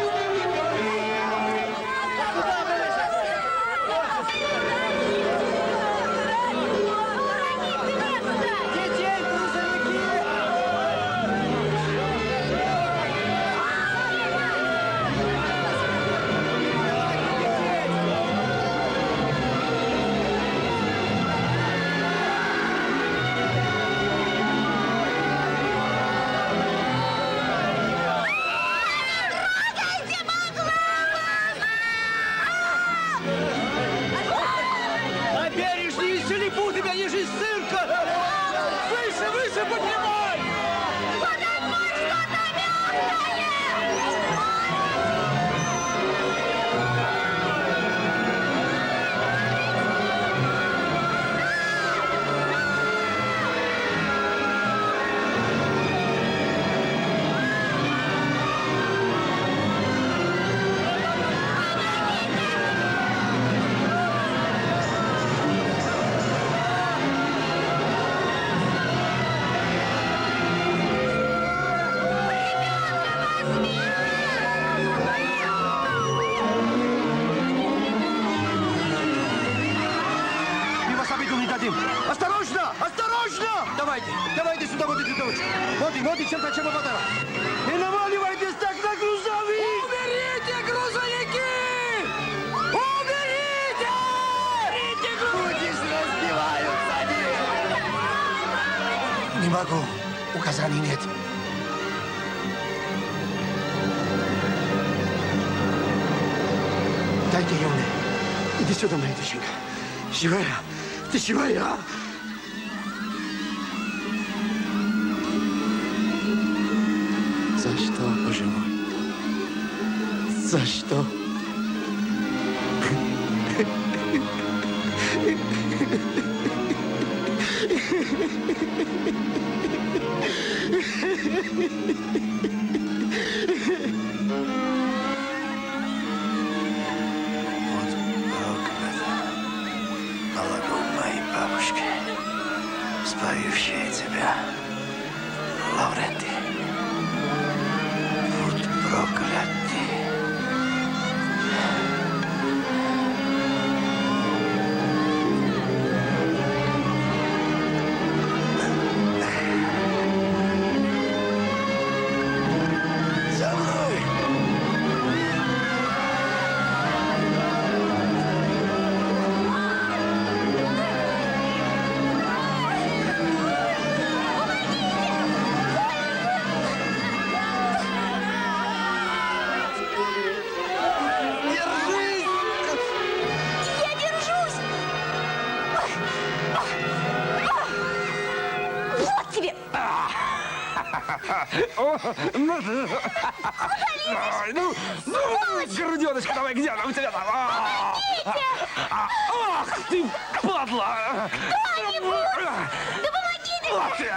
Вот и чертача Бабатова. Не наваливайтесь так на грузовик! Уберите грузовики! Уберите! Люди разбиваются они! Не могу. Указаний нет. Дайте юный. Иди сюда, моя доченька. Живая? Ты живая, а? За что, Боже мой? За что? Молоко моей бабушки, споющее тебя, Лаврентий. Будь проклятый. За мной! Вот тебе! Груденочка, давай, где она у тебя там? Ах ты, падла! Да помогите!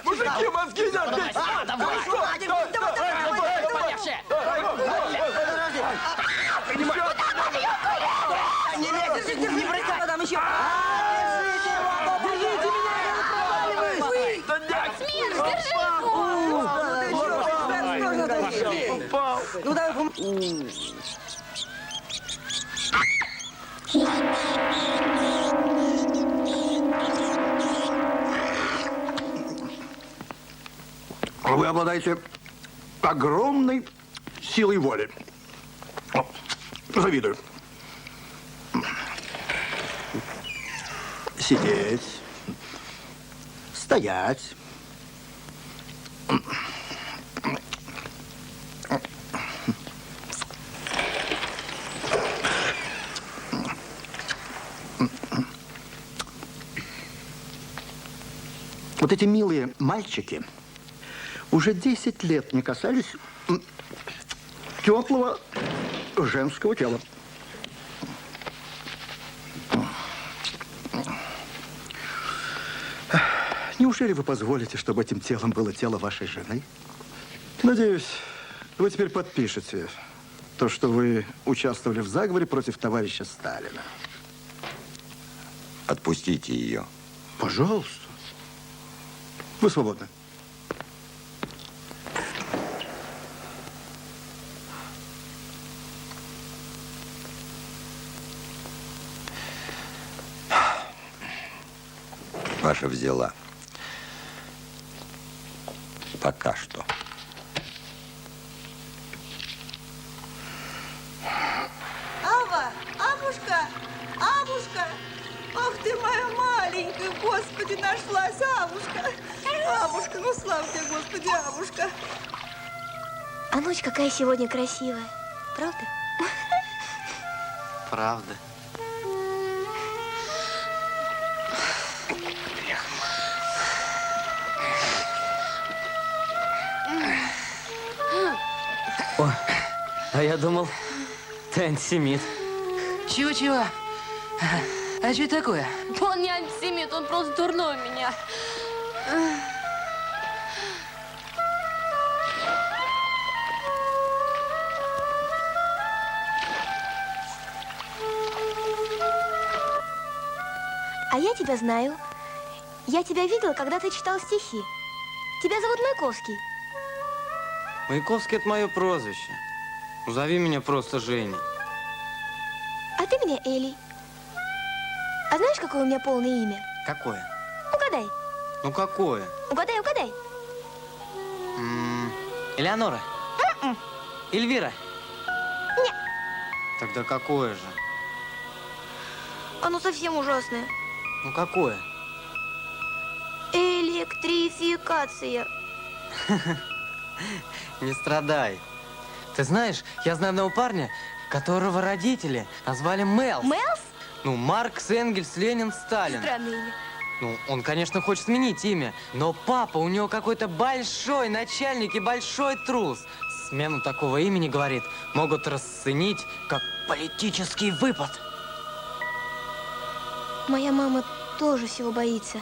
Мужики, мозги не отбить! Не лезь, не бросай! Там еще! Держите меня, я не проваливаюсь! Держи! Упал! Ну давай, Вы обладаете огромной силой воли. Завидую. Сидеть. Стоять. Вот эти милые мальчики уже 10 лет не касались теплого женского тела. Неужели вы позволите, чтобы этим телом было тело вашей жены? Надеюсь, вы теперь подпишете то, что вы участвовали в заговоре против товарища Сталина. Отпустите ее. Пожалуйста. Вы свободны. Ваша взяла. Пока что. Ава, Авушка, Авушка! Ах ты моя маленькая, Господи, нашлась, Авушка! Авушка, ну слава тебе, Господи, Авушка! А ночь какая сегодня красивая, правда? Правда. О, а я думал, ты антисемит. Чего-чего? А что такое? Он не антисемит, он просто дурной у меня. А я тебя знаю. Я тебя видела, когда ты читал стихи. Тебя зовут Маяковский. Маяковский – это мое прозвище. Зови меня просто Женей. А ты меня Эли. А знаешь, какое у меня полное имя? Какое? Угадай. Ну, какое? Угадай, угадай. Элеонора? Эльвира? Нет. Тогда какое же? Оно совсем ужасное. Ну, какое? Электрификация. Не страдай. Ты знаешь, я знаю одного парня, которого родители назвали Мэлс. Мэлс? Ну, Маркс, Энгельс, Ленин, Сталин. Странное имя. Ну, он, конечно, хочет сменить имя, но папа у него какой-то большой начальник и большой трус. Смену такого имени, говорит, могут расценить как политический выпад. Моя мама тоже всего боится.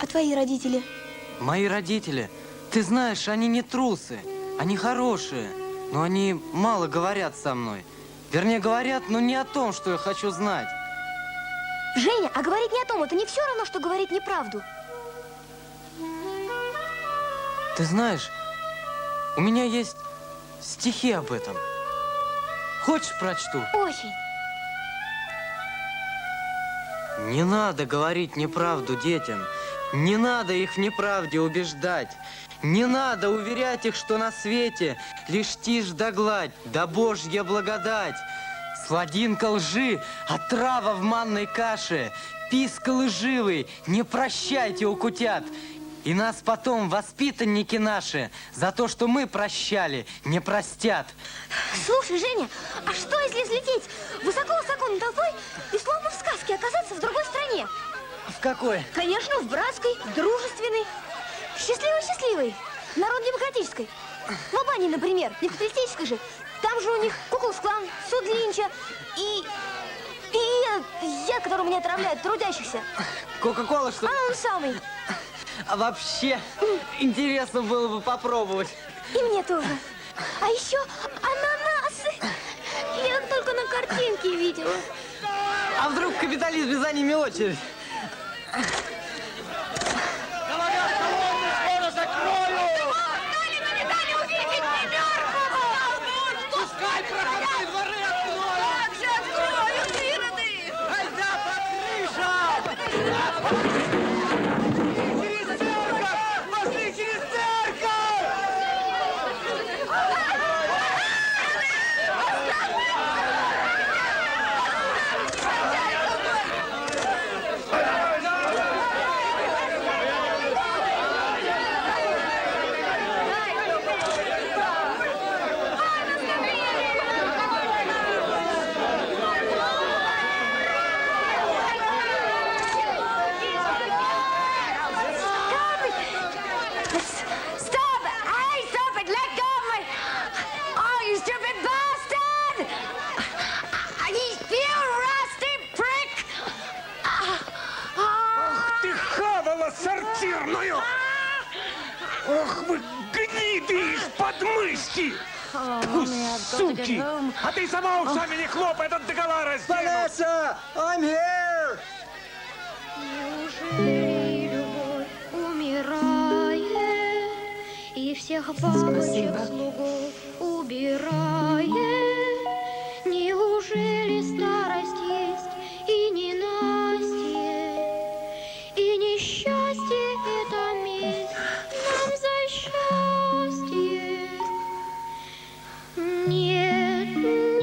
А твои родители? Мои родители, ты знаешь, они не трусы, они хорошие, но они мало говорят со мной. Вернее, говорят, но не о том, что я хочу знать. Женя, а говорить не о том, это не все равно, что говорить неправду. Ты знаешь, у меня есть стихи об этом. Хочешь, прочту? Очень. Не надо говорить неправду детям. Не надо их в неправде убеждать. Не надо уверять их, что на свете лишь тишь да гладь, да Божья благодать. Сладинка лжи, отрава в манной каше, писк лживый, не прощайте, укутят. И нас потом воспитанники наши за то, что мы прощали, не простят. Слушай, Женя, а что, если взлететь высоко-высоко над толпой и словно в сказке оказаться в другой стране? В какой? Конечно, в братской, в дружественной, счастливой-счастливой, народно-демократической. В Албании, например, не капиталистической же. Там же у них Ку-клукс-клан, суд Линча и яд, которым не отравляют трудящихся. Кока-кола, что ли? А он самый. А вообще, интересно было бы попробовать. И мне тоже. А еще ананасы. Я их только на картинке видела. А вдруг в капитализме за ними очередь? Пускай проходные дворы откроют! Как же откроют, ироды! Айда под крышу! Через церковь! Пошли через церковь! Сортирную! Ох вы, гниды из подмышки! Суки! А ты сама ушами не хлопай, этот догола раздену! Vanessa, I'm here! Неужели любовь умирает и всех бабочек слугов убирает? Неужели старость есть и ненастье? И несчастье это месть нам за счастье. Нет, нет,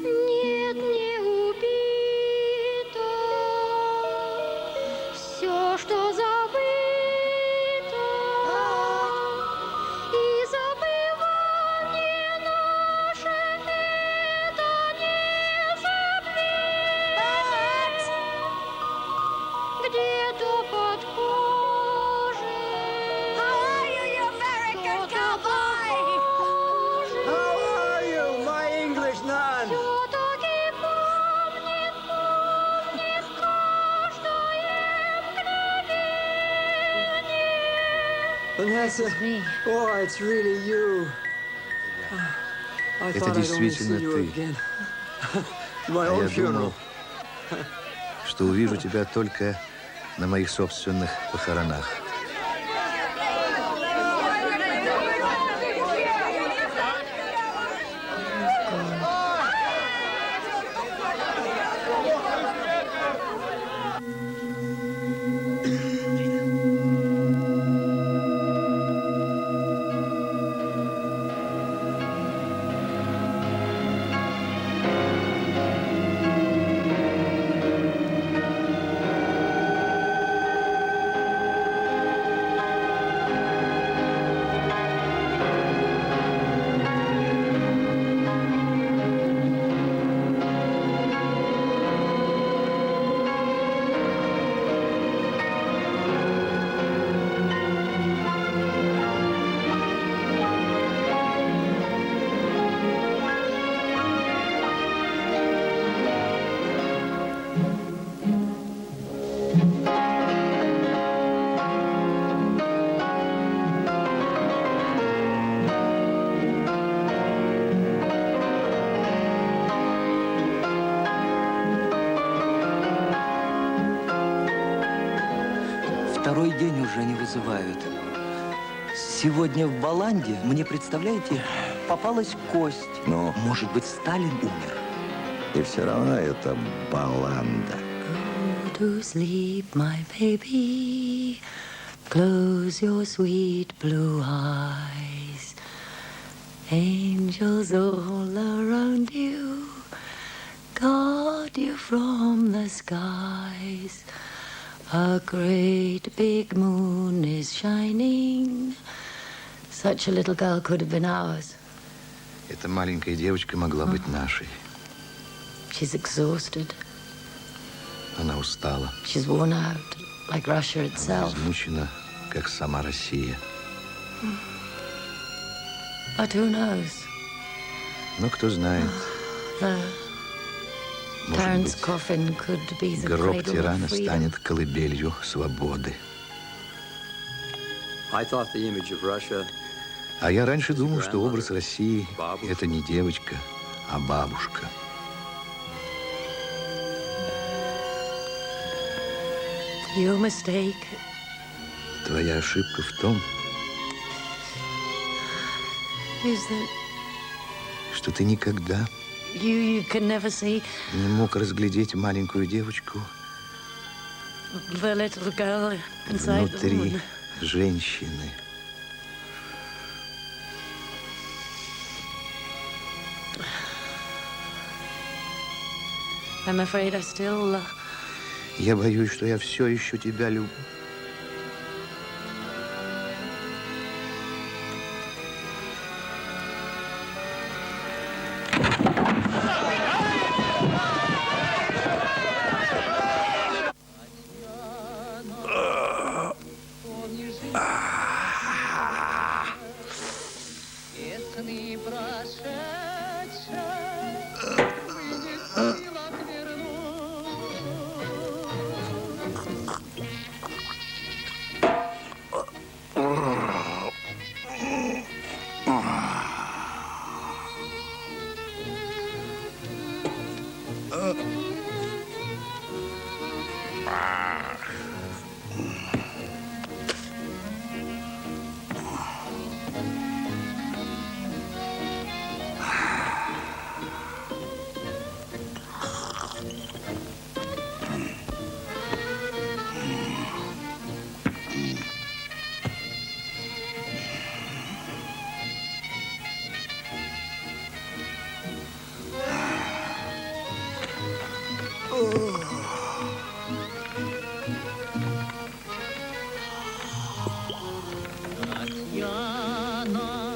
нет, не убито. Все, что забыто, и забывание наше, это не Vanessa. Oh, it's really you. I Это thought I'd only действительно see you ты. again. My А own я думал, funeral. что увижу тебя только на моих собственных похоронах. Второй день уже не вызывают. Сегодня в Баланде, мне, представляете, попалась кость. Ну? Может быть, Сталин умер. И все равно это баланда. Go to sleep, my baby. Close your sweet blue eyes. Angels all around you guard you from the skies. A great big moon is shining. Such a little girl could have been ours. Эта маленькая девочка могла быть нашей. She's exhausted. Она устала. She's worn out, like Russia Она itself. измучена, как сама Россия. But who knows? Но кто знает, The может Terence быть, coffin could be the гроб cradle тирана of freedom. станет колыбелью свободы. I thought the image of Russia. А я раньше думал, что образ России – это не девочка, а бабушка. Your mistake Твоя ошибка в том, is that что ты никогда you can never see не мог разглядеть маленькую девочку the little girl inside the внутри woman. женщины. I'm afraid I still Я боюсь, что я все еще тебя люблю.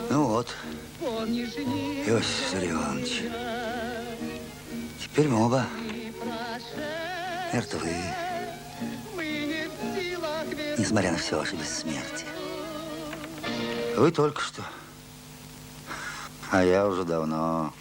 Ну вот, Иосиф Виссарионович, теперь мы оба мертвы, несмотря на все ваше бессмертие. Вы только что, а я уже давно.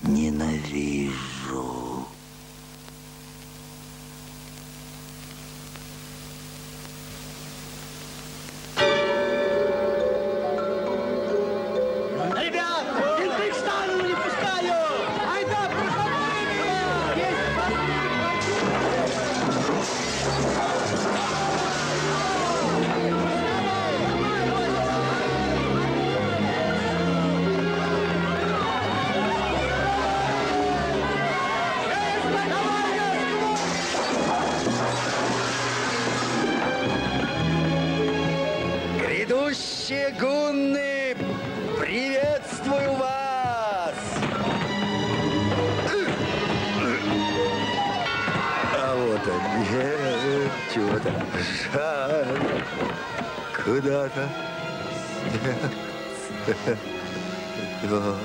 ненавижу. Ребят, менты к Сталину не пускаю! Айда, Грядущие гунны, приветствую вас! А вот они, чего-то жаль, куда-то сердце бьется.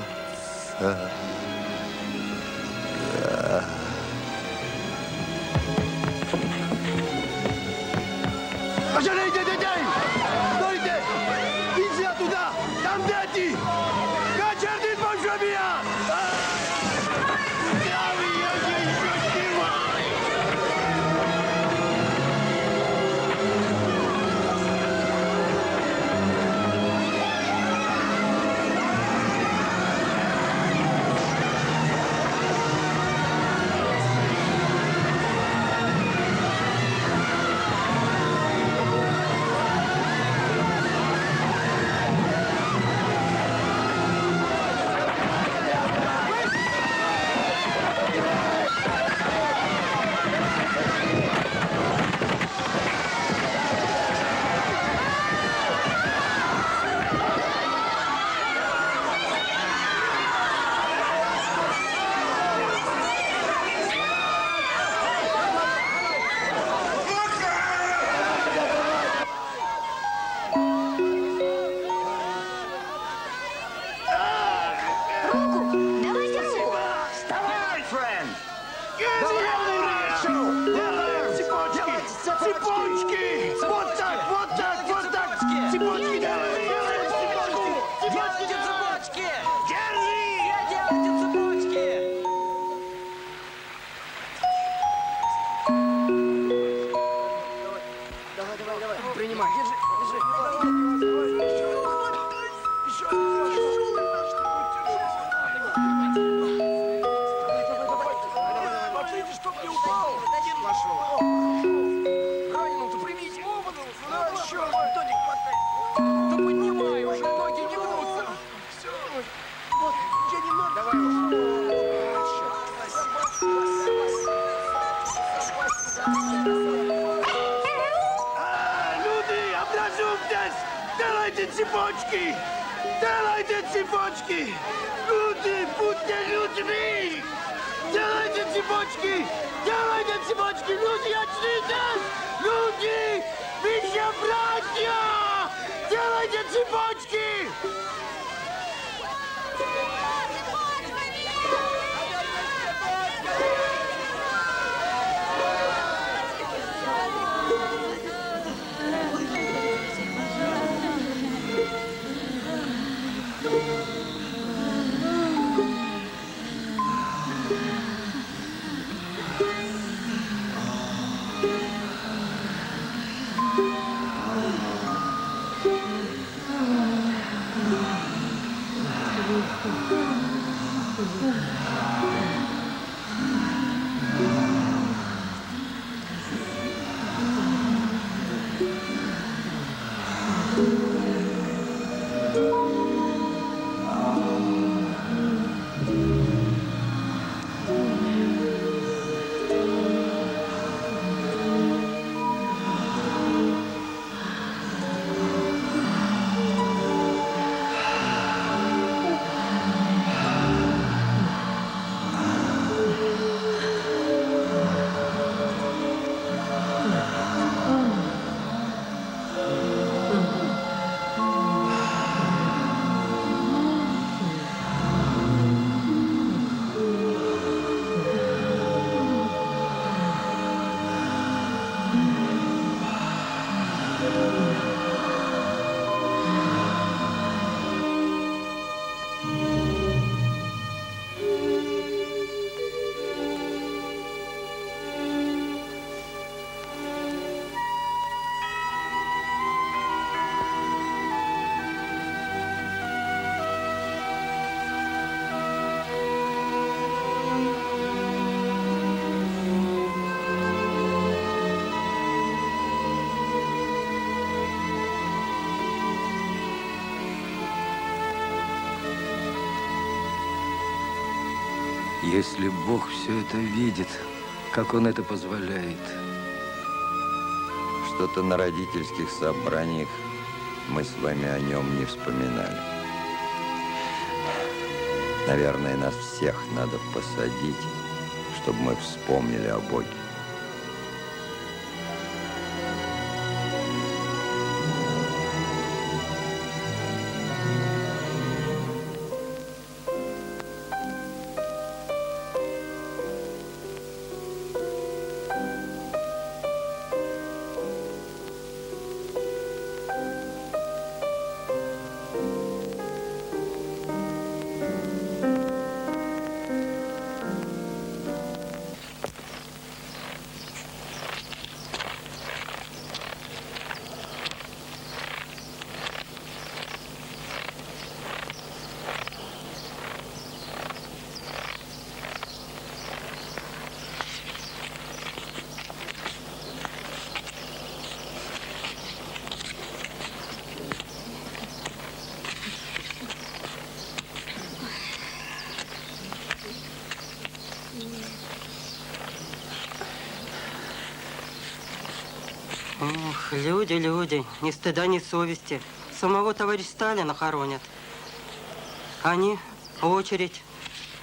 Пожалейте детей! Стойте! Нельзя туда! Там дети! Качердит больше меня! Цепочки! Вот так, вот так, вот так! Цепочки делаем! Делайте цепочки! Держи! Делайте цепочки! Давай, принимай. Смотрите, чтоб не упал! Раненого-то примите! Черт, Тоник, да поднимай уже, ноги не гнутся! Все, вот, еще немного. Давай люди, образумьтесь! Делайте цепочки! Делайте цепочки! Люди, будьте людьми! Делайте цепочки! Делайте цепочки! Люди, очнитесь! Люди! Вы же братья! Делайте цепочки! Если Бог все это видит, как Он это позволяет? Что-то на родительских собраниях мы с вами о нем не вспоминали. Наверное, нас всех надо посадить, чтобы мы вспомнили о Боге. Ох, люди, ни стыда, ни совести. Самого товарища Сталина хоронят. Они очередь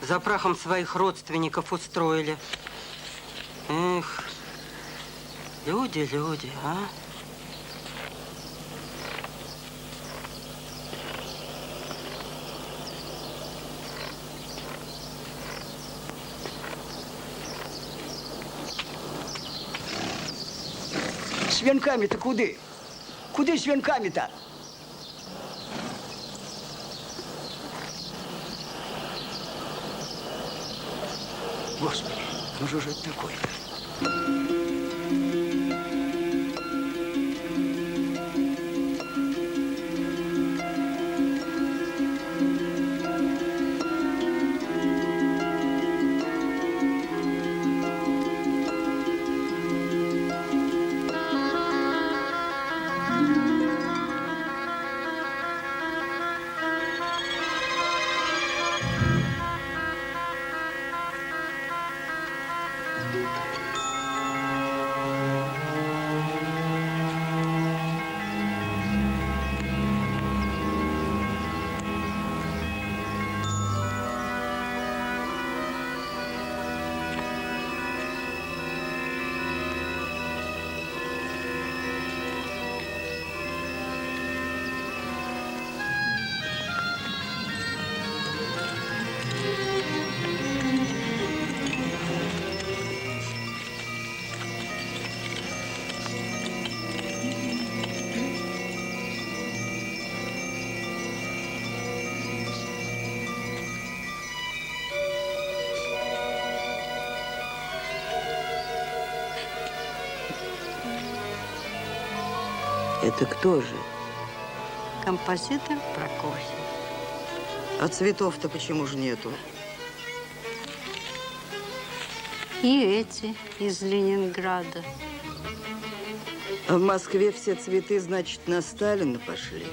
за прахом своих родственников устроили. Эх, люди, а? С венками-то куды? Куды с венками-то? Господи, ну что же это такое? Это кто же? Композитор Прокофьев. А цветов-то почему же нету? И эти из Ленинграда. А в Москве все цветы, значит, на Сталина пошли.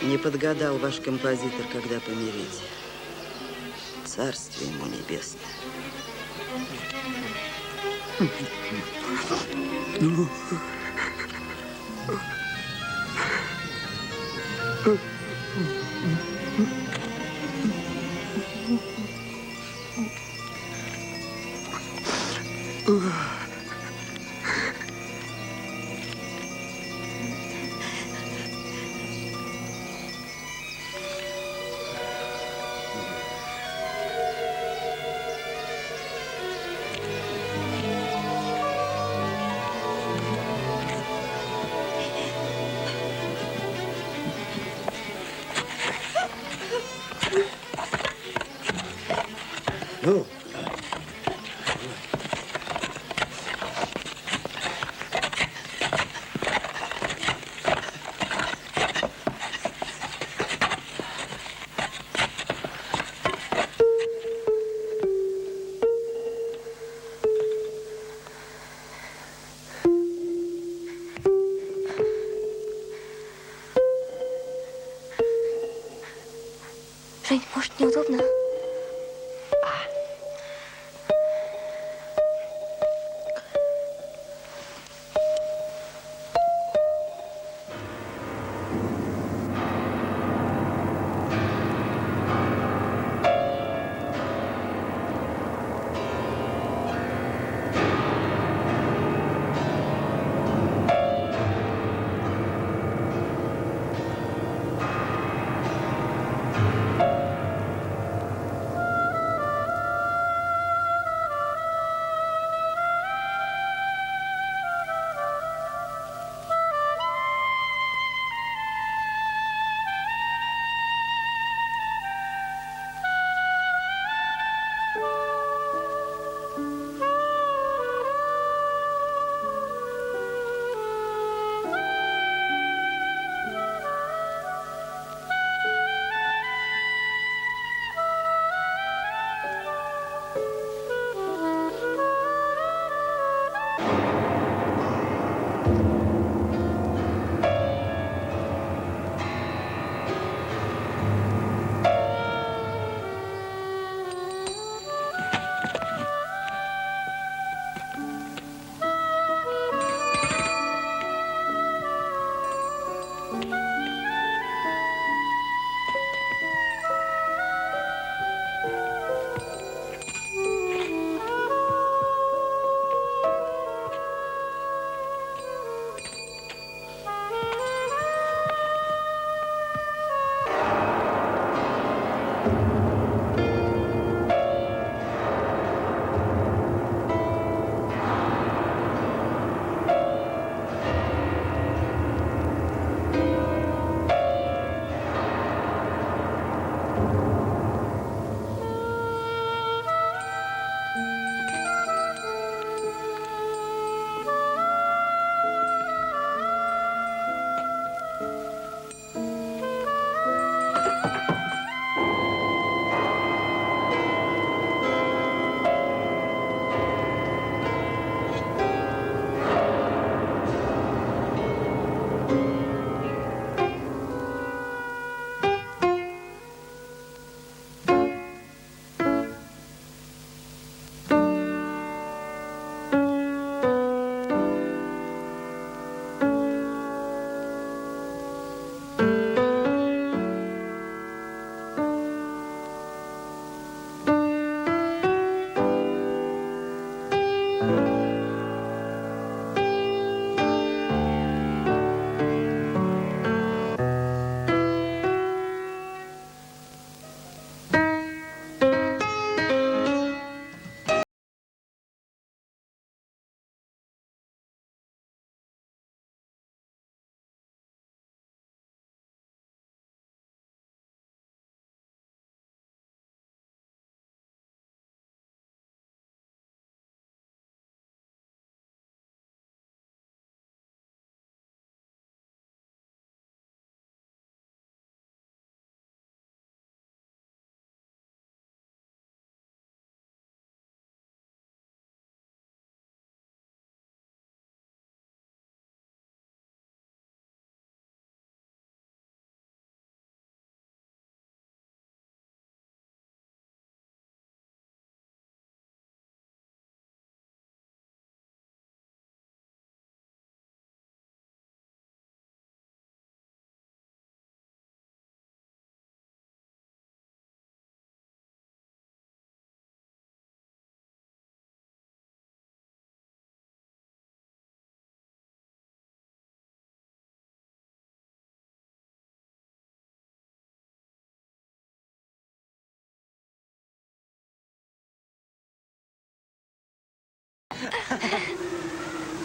Не подгадал ваш композитор, когда помирить. Царствие ему небесное.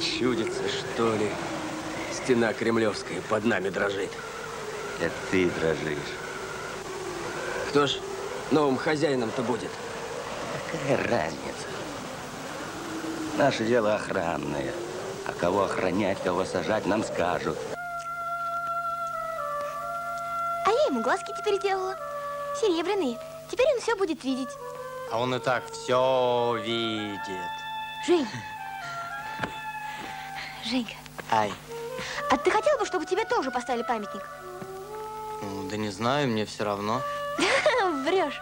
Чудится, что ли? Стена Кремлевская под нами дрожит. Это ты дрожишь. Кто ж новым хозяином-то будет? Какая разница? Наше дело охранное. А кого охранять, кого сажать, нам скажут. А я ему глазки теперь делала. Серебряные. Теперь он все будет видеть. А он и так все видит. Жень. Женька, Ай. а ты хотел бы, чтобы тебе тоже поставили памятник? Ну, да не знаю, мне все равно. Врешь.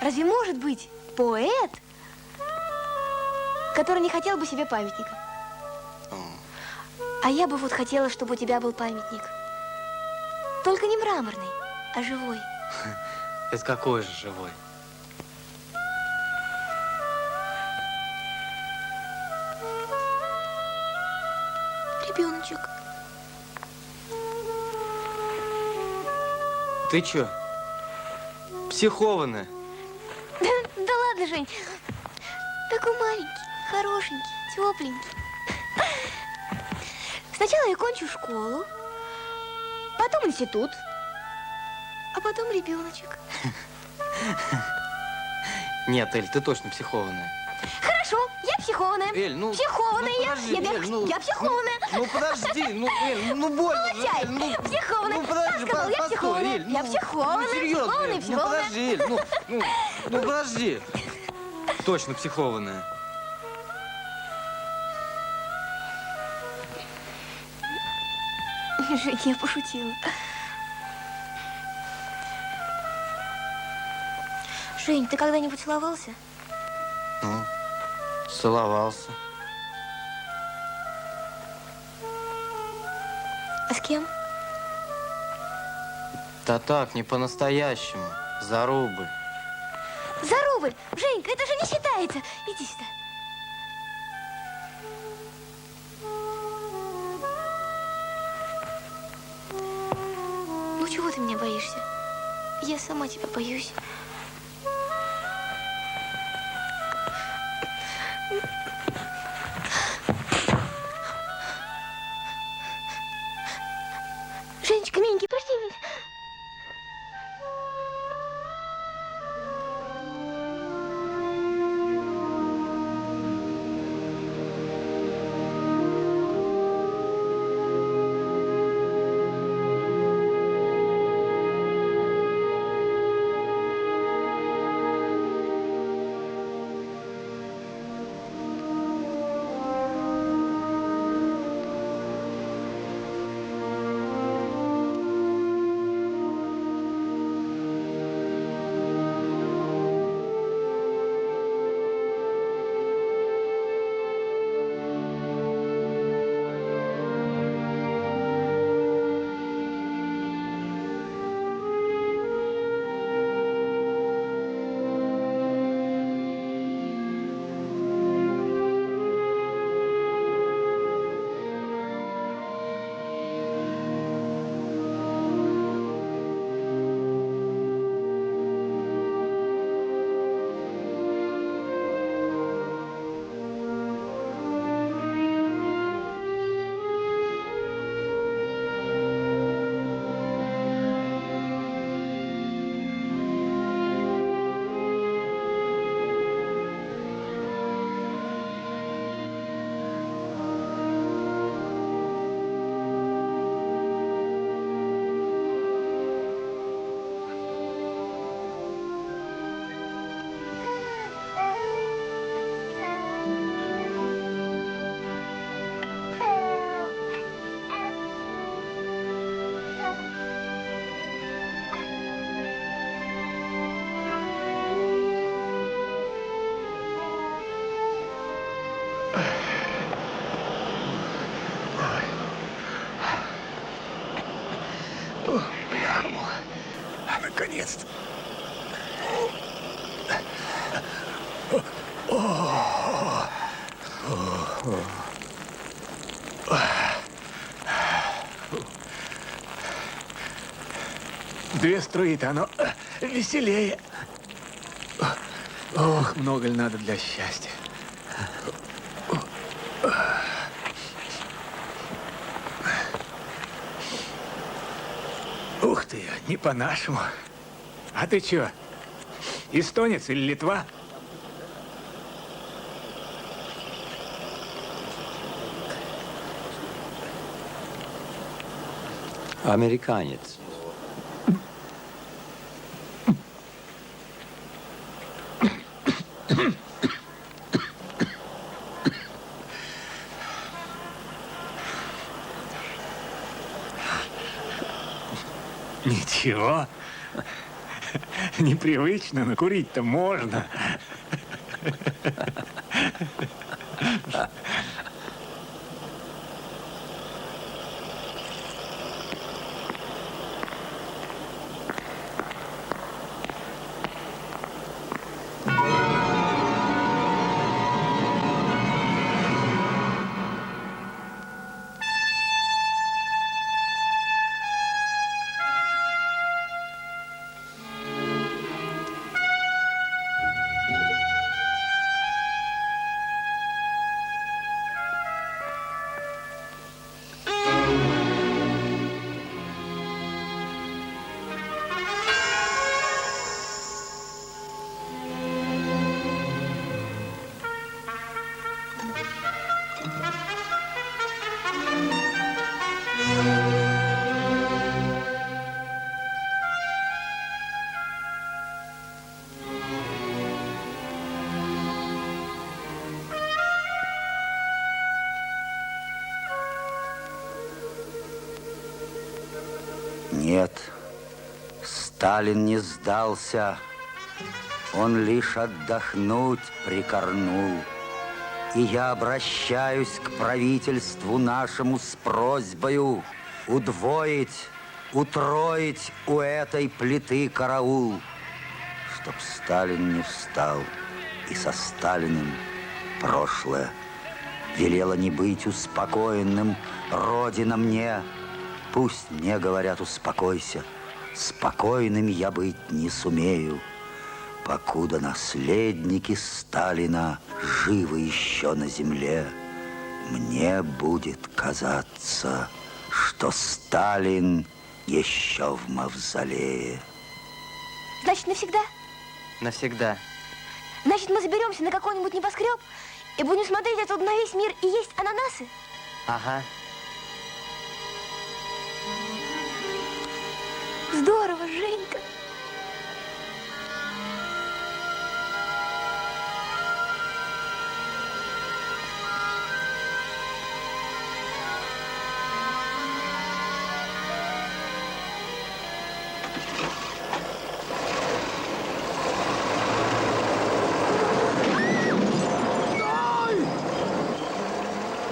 Разве может быть поэт, который не хотел бы себе памятника? А я бы вот хотела, чтобы у тебя был памятник. Только не мраморный, а живой. Это какой же живой? Ребеночек. Ты чё? Психованная. Да ладно, Жень. Такой маленький, хорошенький, тепленький. Сначала я кончу школу, потом институт, а потом ребеночек. Нет, Эль, ты точно психованная. Хорошо, я психованная. Эль, ну... Психованная ну, я. подожди, Я, Эль, ну, я психованная. Ну, подожди, ну, Эль, ну, больно же, Получай. Эль, ну... Психованная. Ну, подожди, Сам сказал, я постой, психованная. Эль, Я ну, психованная, ну, серьезно, психованная, Эль, психованная. Ну, подожди, Эль, ну, подожди. Точно психованная. Жень, я пошутила. Жень, ты когда-нибудь целовался? Ну, целовался. А с кем? Да так, не по-настоящему. За рубль. За рубль! Женька, это же не считается. Иди сюда. Ну чего ты меня боишься? Я сама тебя боюсь. Женечка, миленький, прости меня. наконец-то. Две струи-то, оно веселее. Ох, много ли надо для счастья. Ух ты, не по-нашему. А ты чё, эстонец или Литва? Американец. Ничего. Непривычно, но курить-то можно. Нет, Сталин не сдался. Он лишь отдохнуть прикорнул. И я обращаюсь к правительству нашему с просьбою удвоить, утроить у этой плиты караул, чтоб Сталин не встал, и со Сталиным прошлое велело не быть успокоенным. Родина мне, пусть мне говорят, успокойся, спокойным я быть не сумею, покуда наследники Сталина живы еще на земле. Мне будет казаться, что Сталин еще в мавзолее. Значит, навсегда? Навсегда. Значит, мы заберемся на какой-нибудь небоскреб и будем смотреть отсюда на весь мир и есть ананасы? Ага. Здорово, Женька.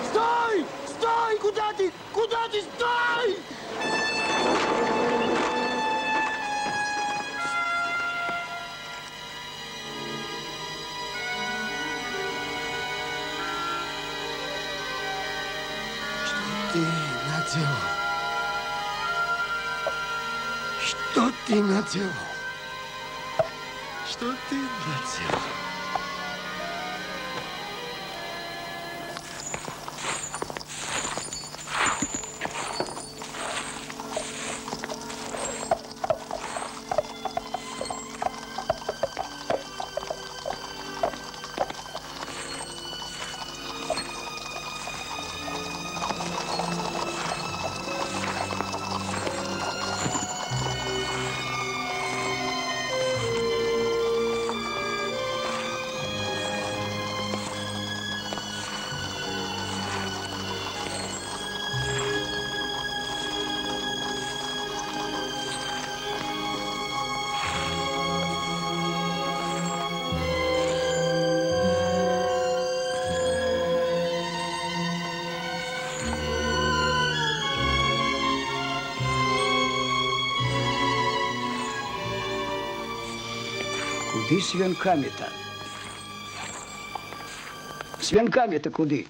Стой! Стой! Куда ты? Куда ты? Стой! Что ты наделал? Что ты наделал? Что ты наделал? Куди з вінками-то? З вінками-то куди?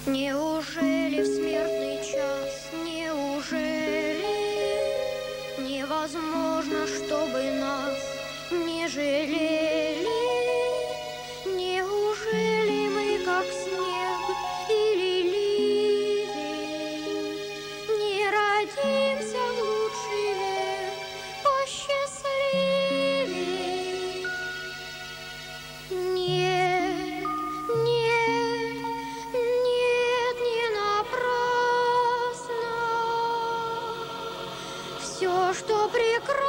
Неужели в смертный час, неужели невозможно, чтобы нас не жалели? Неужели мы, как снег или ливень, не родимся в лучший век посчастливей? Нет, нет, нет, не напрасно. Все, что прекрасно,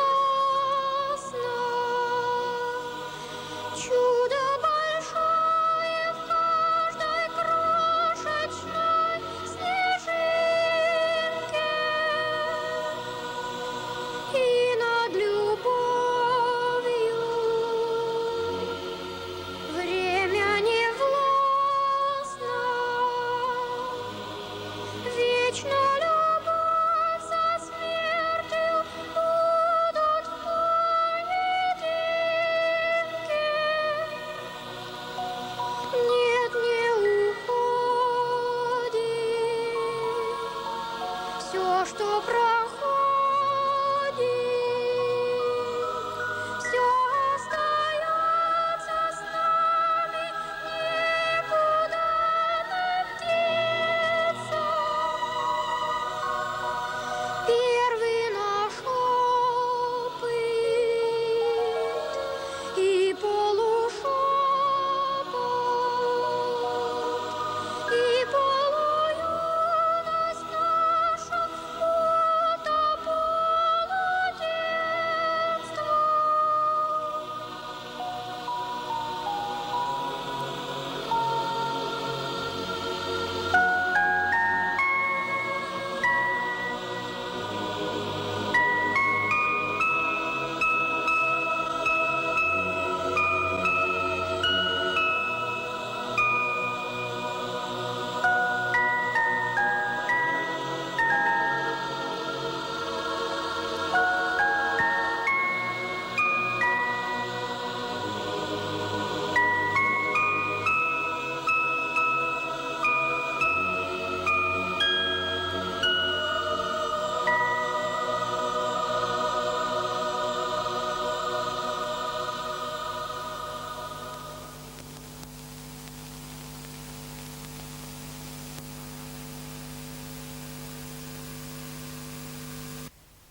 чудо большое в каждой крошечной снежинке. И над любовью время не властно. Вечно любовь со смертью будут в поединке. Нет, не уходи. Все, что правильно,